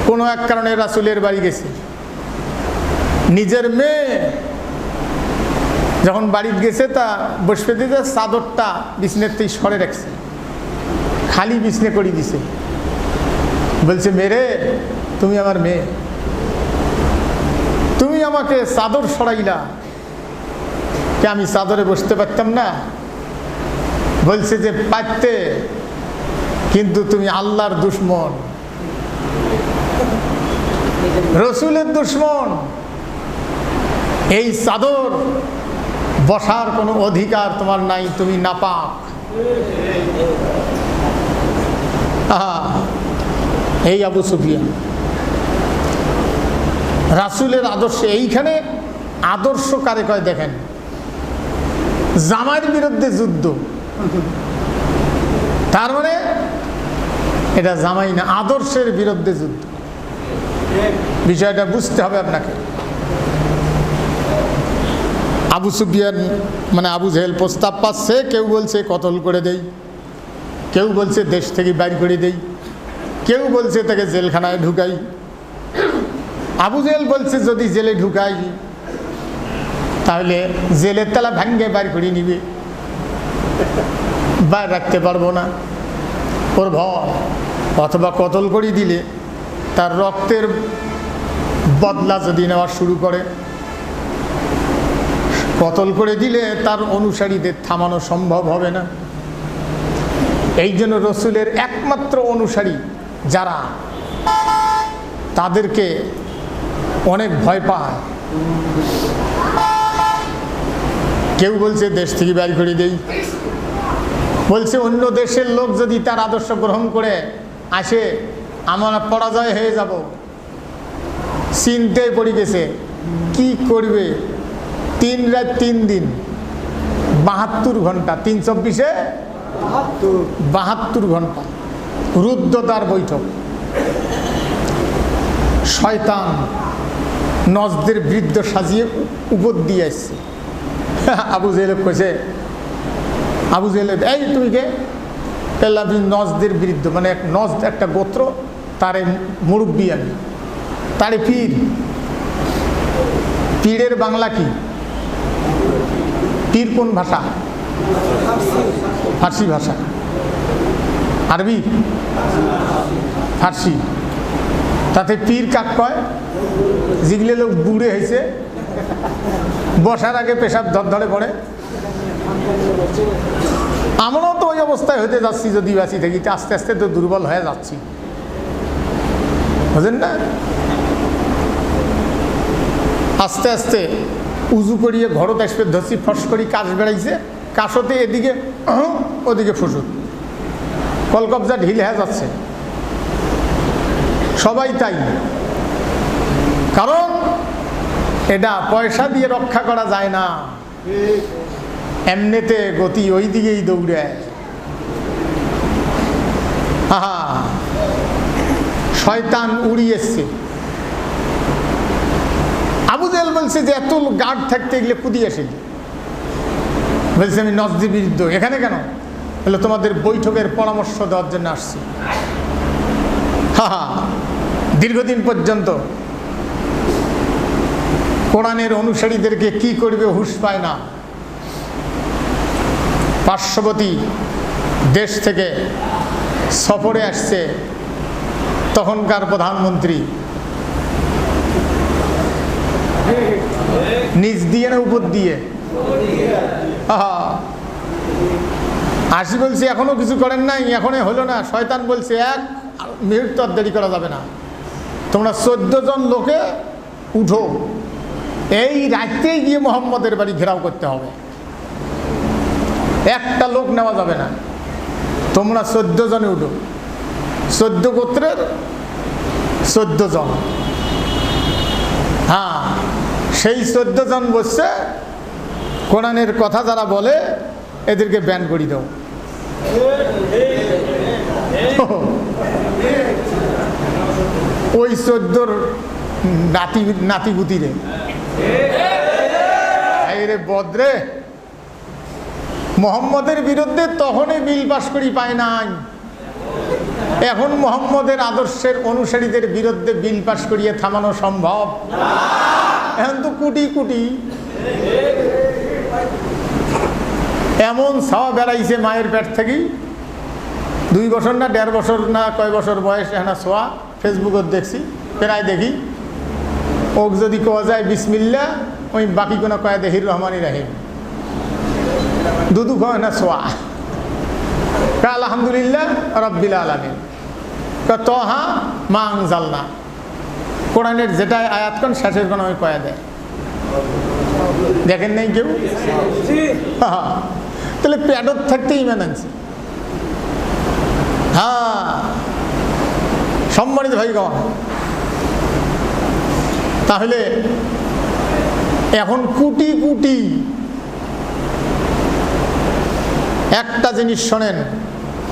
কোনো এক কারণে রাসূলের বাড়ি গেছে। নিজের মেয়ে যখন বাড়িতে গেছে, তা বসবে দিতে চাদরটা বিছনের থেকে সরে রাখছে, খালি বিছনে করে দিছে। বলছে, মেরে তুমি আমার মেয়ে, তুমি আমাকে চাদর সরাইলা, কে আমি চাদরে বসতে পারতাম না? বলছে যে পারতে, কিন্তু তুমি আল্লাহর দুশমন, রসুলের দুশমন, এই চাদর বসার কোনো অধিকার তোমার নাই, তুমি নাপাক। এই আবু সুফিয়ান রাসূলের আদর্শে, এইখানে আদর্শ কারে কয় দেখেন, জামাইয়ের বিরুদ্ধে যুদ্ধ, তার মানে এটা জামাই না, আদর্শের বিরুদ্ধে যুদ্ধ। বিষয়টা বুঝতে হবে আপনাকে। আবু সুফিয়ান মানে আবু জেহেল প্রস্তাব পাচ্ছে, কেউ বলছে কতল করে দেই, কেউ বলছে দেশ থেকে বাইর করে দেই, কেউ বলছে তাকে জেলখানায় ঢুকাই। আবু জেহেল বলছে যদি জেলে ঢুকাই তাহলে জেলের তালা ভাঙ্গে বাইর করে নিবে, বাইর রাখতে পারবো না, ওর ভয়। অথবা কতল করে দিলে তার রক্তের বদলা যদি নেওয়া শুরু করে, কতল করে দিলে তার অনুসারীদের থামানো সম্ভব হবে না। এই জন্য রসুলের একমাত্র অনুসারী যারা, তাদেরকে অনেক ভয় পায়। কেউ বলছে দেশ থেকে বের করে দেই, বলছে অন্য দেশের লোক যদি তার আদর্শ গ্রহণ করে আসে আমরা পরাজয় হয়ে যাব। চিন্তায় পড়ে গেছে কি করবে। 3 রাত 3 দিন 72 ঘন্টা, 324-এ 72 ঘন্টা রুদ্ধদ্বার বৈঠক। শয়তান নজদের বৃদ্ধ সাজিয়ে উপর দিয়ে আসছে। আবু জেহেল কইছে, আবু জেহেল এই তুমি কে? আপনি নজদের বৃদ্ধ, মানে এক নজদ একটা গোত্র, তারে মুরব্বী আমি, তারে পীর। পীরের বাংলা কি? পীর কোন ভাষা? ফার্সি ভাষা। আরবি? ফার্সি। তাতে পীর কাক কয়? যেগুলো লোক বুড়ে হয়েছে, বসার আগে পেশাব ধরে পড়ে। আমরাও তো ওই অবস্থায় হতে যাচ্ছি যদি বাঁচি থাকি, আস্তে আস্তে তো দুর্বল হয়ে যাচ্ছি, বুঝলেন না? আস্তে আস্তে উজু করিয়ে ঘরত আসবে ধরছি, ফস করি কাশ বেড়াইছে, কাশতে এদিকে ওদিকে ফুসুত, কলকবজা ঢিল হয়ে যাচ্ছে। সবাই তাই, কারণ এটা পয়সা দিয়ে রক্ষা করা যায় না। এমনিতে গতি ওই দিকেই দৌড়ে। আহা, শয়তান উড়িয়েছে। আবু জেহেল বলছে যে এত গার্ড থাকতে এগুলো কুদি আসে। বলছে আমি নজদের বিরুদ্ধ। এখানে কেন? বলে তোমাদের বৈঠকের পরামর্শ দেওয়ার জন্য আসছি। হা হা, দীর্ঘদিন পর্যন্ত কোরআনের অনুসারীদেরকে কি করবে হুঁশ পায় না। পার্শ্ববর্তী দেশ থেকে সফরে আসছে তখনকার প্রধানমন্ত্রী, নিচ দিয়ে না উপর দিয়ে? আসি বলছে এখনো কিছু করেন নাই, এখনো হলো না। শয়তান বলছে 1 মিনিট তো দেরি করা যাবে না, তোমরা 14 জন লোকে উঠো, এই রাতেই গিয়ে মোহাম্মদের বাড়ি ঘেরাও করতে হবে, একটা লোক নেওয়া যাবে না, তোমরা 14 জনে উঠো। 14 গোত্রের 14 জন। হ্যাঁ, সেই 14 জন বসছে, কোরআনের কথা যারা বলে এদেরকে ব্যান করে দাও। ওই 14 নাতিপুতি রে রে বদ্রে মোহাম্মদের বিরুদ্ধে তখনই বিল পাশ করি পায় নাই। এখন মোহাম্মদের আদর্শের অনুসারীদের বিরুদ্ধে বিল পাশ করিয়ে থামানো সম্ভব? এখন তো কোটি কোটি এমন ছাওয়া বেড়াইছে মায়ের পেট থেকেই। 2 বছর না 1.5 বছর না কয় বছর বয়স এখানে ছোয়া, ফেসবুকত দেখছি, প্রায় দেখি। ওক যদি কোয়া যায় বিসমিল্লা, ওই বাকি কোনো কয়া দেহির রহমানি রাহিম, দুদু কয় না ছোয়া, আলহামদুলিল্লাহ রব্বিল আলামিন, তহা মা আনজালনা, কোরআনের যেটাই আয়াত কোন শেষের কোন ওই কয়া দেয়। দেখেন নাই কেউ? তাহলে প্যাডত থাকতে ইমান আনছে। হ্যাঁ, সম্মানিত ভাইগণ, তাহলে এখন কোটি কোটি একটা জিনিস শোনেন,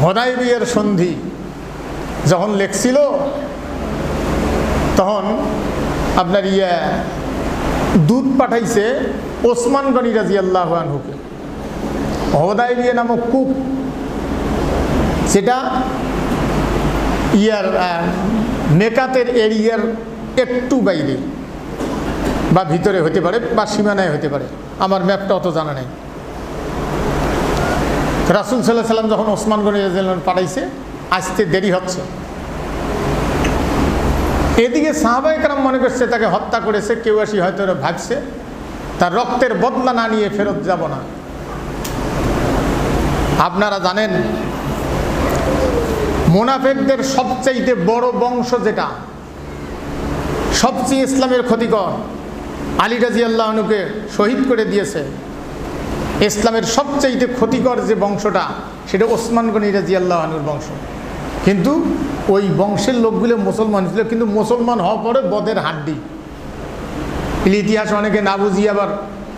হুদায়বিয়ার সন্ধি যখন লেখছিল তখন আপনার দূত পাঠাইছে ওসমান গনি রাদিয়াল্লাহু আনহুকে। হুদায়বিয়া নামক কূপ, সেটা মেকাতের এরিয়ার একটু বাইরে বা ভিতরে হতে পারে বা সীমানায় হতে পারে, আমার ম্যাপটা অত জানা নেই। রাসূল সাল্লাল্লাহু আলাইহি সাল্লাম যখন ওসমান গনি রাদিয়াল্লাহু আনহু পাঠাইছে, আসতে দেরি হচ্ছে। এদিকে সাহাবায়ে কেরাম মনে করছে তাকে হত্যা করেছে, কেউ আসি হয়তো ভাবছে তার রক্তের বদলা না নিয়ে ফেরত যাব না। আপনারা জানেন মুনাফিকদের সবচেয়ে বড় বংশ যেটা সবচেয়ে ইসলামের ক্ষতিকর, আলী রাদিয়াল্লাহু আনহুকে শহীদ করে দিয়েছে। ইসলামের সবচেয়ে ক্ষতিকর যে বংশটা সেটা ওসমান গনি রাদিয়াল্লাহু আনহুর বংশ, কিন্তু ওই বংশের লোকগুলো মুসলমান ছিল, কিন্তু মুসলমান হওয়ার পরে বদের হাড্ডি। ইতিহাস অনেকে না বুঝিয়ে আবার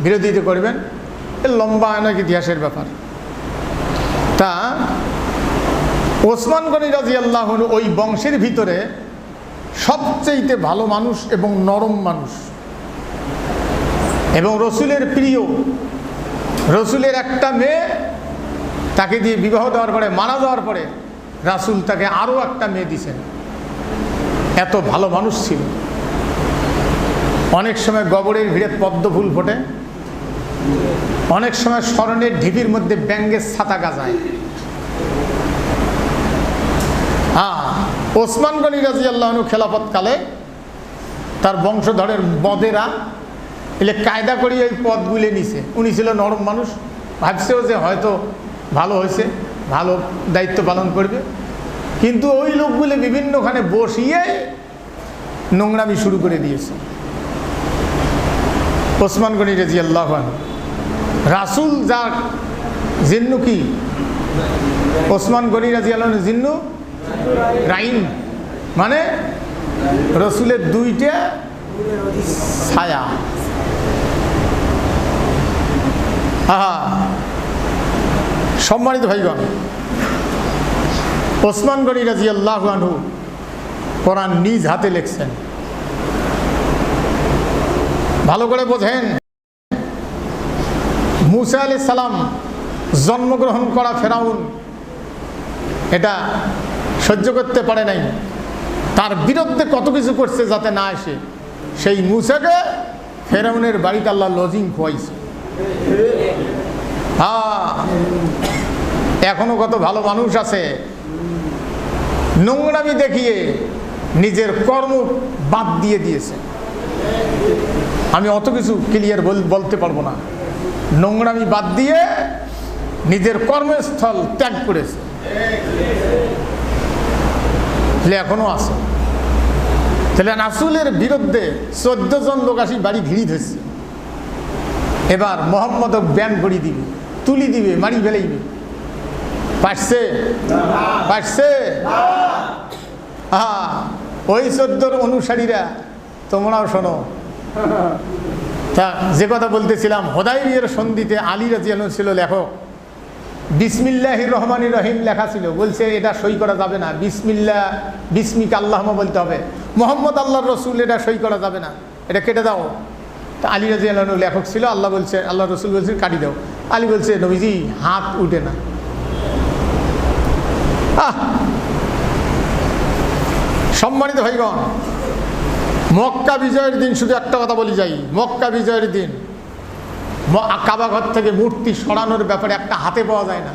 বিরোধিতা করবেন, এর লম্বা অনেক ইতিহাসের ব্যাপার। তা ওসমান গনি রাদিয়াল্লাহু আনহু ওই বংশের ভিতরে সবচেয়ে ভালো মানুষ এবং নরম মানুষ, এবং রসুলের প্রিয়। রসুলের একটা মেয়ে তাকে দিয়ে বিবাহ দেওয়ার পরে, মারা যাওয়ার পরে রাসূল তাকে আরও একটা মেয়ে দিয়েছেন। এত ভালো মানুষ ছিল। অনেক সময় গবরের ভিড়ে পদ্ম ফুল ফোটে, অনেক সময় স্মরণের ঢিপির মধ্যে ব্যাঙ্গের ছাতা গাজায়। ওসমান গনি রাদিয়াল্লাহু আনহু খেলাফতকালে তার বংশধরের বদেরা এলে কায়দা করি ওই পদগুলি নিছে। উনি ছিল নরম মানুষ, ভাবছেও যে হয়তো ভালো হয়েছে, ভালো দায়িত্ব পালন করবে, কিন্তু ওই লোকগুলি বিভিন্নখানে বসিয়ে নোংরামি শুরু করে দিয়েছে। ওসমান গনি রাদিয়াল্লাহু আনহু রাসূল যার জিন্নু কি, ওসমান গনি রাদিয়াল্লাহু আনহু জিন্নু রাইন, মানে রসুলের দুইটা ছায়া। সম্মানিত ভাইগণ, ওসমান গনি রাদিয়াল্লাহু আনহু কোরআন নিজ হাতে লিখছেন। ভালো করে বোঝেন, মুসা আলাইহিস সালাম জন্মগ্রহণ করা ফেরাউন এটা সহ্য করতে পারে নাই, তার বিরুদ্ধে কত কিছু করছে যাতে না আসে। সেই মুসাকে ফেরাউনের বাড়িতে আল্লাহ লজিং খোয়াইছে। এখনো কত ভালো মানুষ আছে নোংরামি দেখিয়ে নিজের কর্ম বাদ দিয়ে দিয়েছে। আমি অত কিছু ক্লিয়ার বলতে পারবো না। নোংরামি বাদ দিয়ে নিজের কর্মস্থল ত্যাগ করেছে, এখনো আছে। তাহলে রাসূলের বিরুদ্ধে 14 জন লোক আসি বাড়ি ঘিরি ধরছে। এবার মোহাম্মদ ব্যান করে দিবে, তুলি দিবে, মারি ফেলাইবে। পারছে? পারছে? ওই 14 অনুসারীরা তোমরাও শোনো। তা যে কথা বলতেছিলাম, হুদায়বিয়ার সন্ধিতে আলী রাদিয়াল্লাহু আনহু ছিল লেখক। বিসমিল্লাহির রহমানির রহিম লেখা ছিল, বলছে এটা সই করা যাবে না, বিসমিল্লাহ বিসমিকা আল্লাহুম্মা বলতে হবে, মোহাম্মদ আল্লাহর রসুল এটা সই করা যাবে না, এটা কেটে দাও। তা আলী রাদিয়াল্লাহু আনহু লেখক ছিল, আল্লাহ রসুল বলছে কাটি দাও। আলী বলছে নবীজি হাত উঠে না। সম্মানিত ভাইগণ, মক্কা বিজয়ের দিন শুধু একটা কথা বলি যাই, মক্কা বিজয়ের দিন কাবা ঘর থেকে মূর্তি সরানোর ব্যাপারে একটা হাতে পাওয়া যায় না।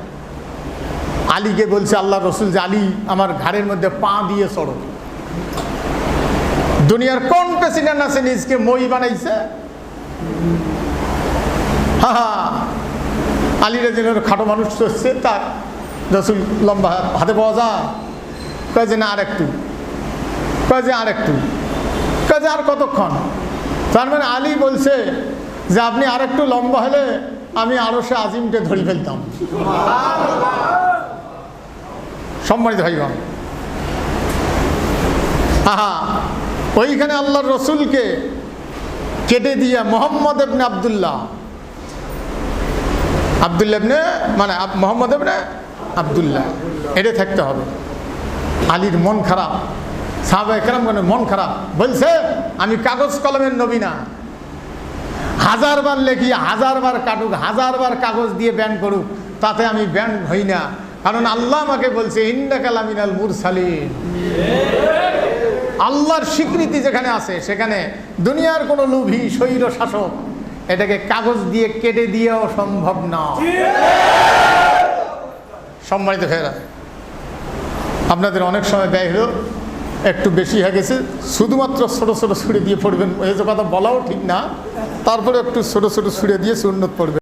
আলীকে বলছে আল্লাহ রসুল যে আলী আমার ঘাড়ের মধ্যে পা দিয়ে চড়ো। দুনিয়ার কোন প্রেসিডেন্ট আছে নিজকে মই বানাইছে? আলী রাদিয়াল্লাহু খাটো মানুষ চলছে, তার রসুল লম্বা হাতে পাওয়া যায়। কয় যে না আর একটু, কয় যে আর একটু, কয় যে আর কতক্ষণ। তার মানে আলী বলছে যে আপনি আর একটু লম্বা হলে আমি আরশে আজিমকে ধরে ফেলতাম। সম্মানিত ভাইগণ, ওইখানে আল্লাহর রসুলকে কেটে দিয়ে মোহাম্মদ ইবনে আব্দুল্লাহ, মানে মোহাম্মদ ইবনে আব্দুল্লাহ এটা থাকতে হবে। আলীর মন খারাপ, সাহাবায়ে কেরামগণের মন খারাপ, বলছে আমি কাগজ কলমের নবী না, 1000 বার লেখি, 1000 বার কাটুক, 1000 বার কাগজ দিয়ে ব্যান করুক, তাতে আমি ব্যান হই না। কারণ আল্লাহ আমাকে বলছে ইন্নাকা লামিনাল মুরসালিন। আল্লাহর স্বীকৃতি যেখানে আছে সেখানে দুনিয়ার কোনো লোভী স্বৈর শাসক এটাকে কাগজ দিয়ে কেটে দিয়েও সম্ভব না। সম্মানিত ভাইরা, আপনাদের অনেক সময় ব্যয় হলো, একটু বেশি হয়ে গেছে। শুধুমাত্র ছোটো ছোটো ছুঁড়ে দিয়ে পড়বেন, এই যে কথা বলাও ঠিক না, তারপরে একটু ছোটো ছোটো ছুঁড়ে দিয়ে সুন্নত পড়বেন।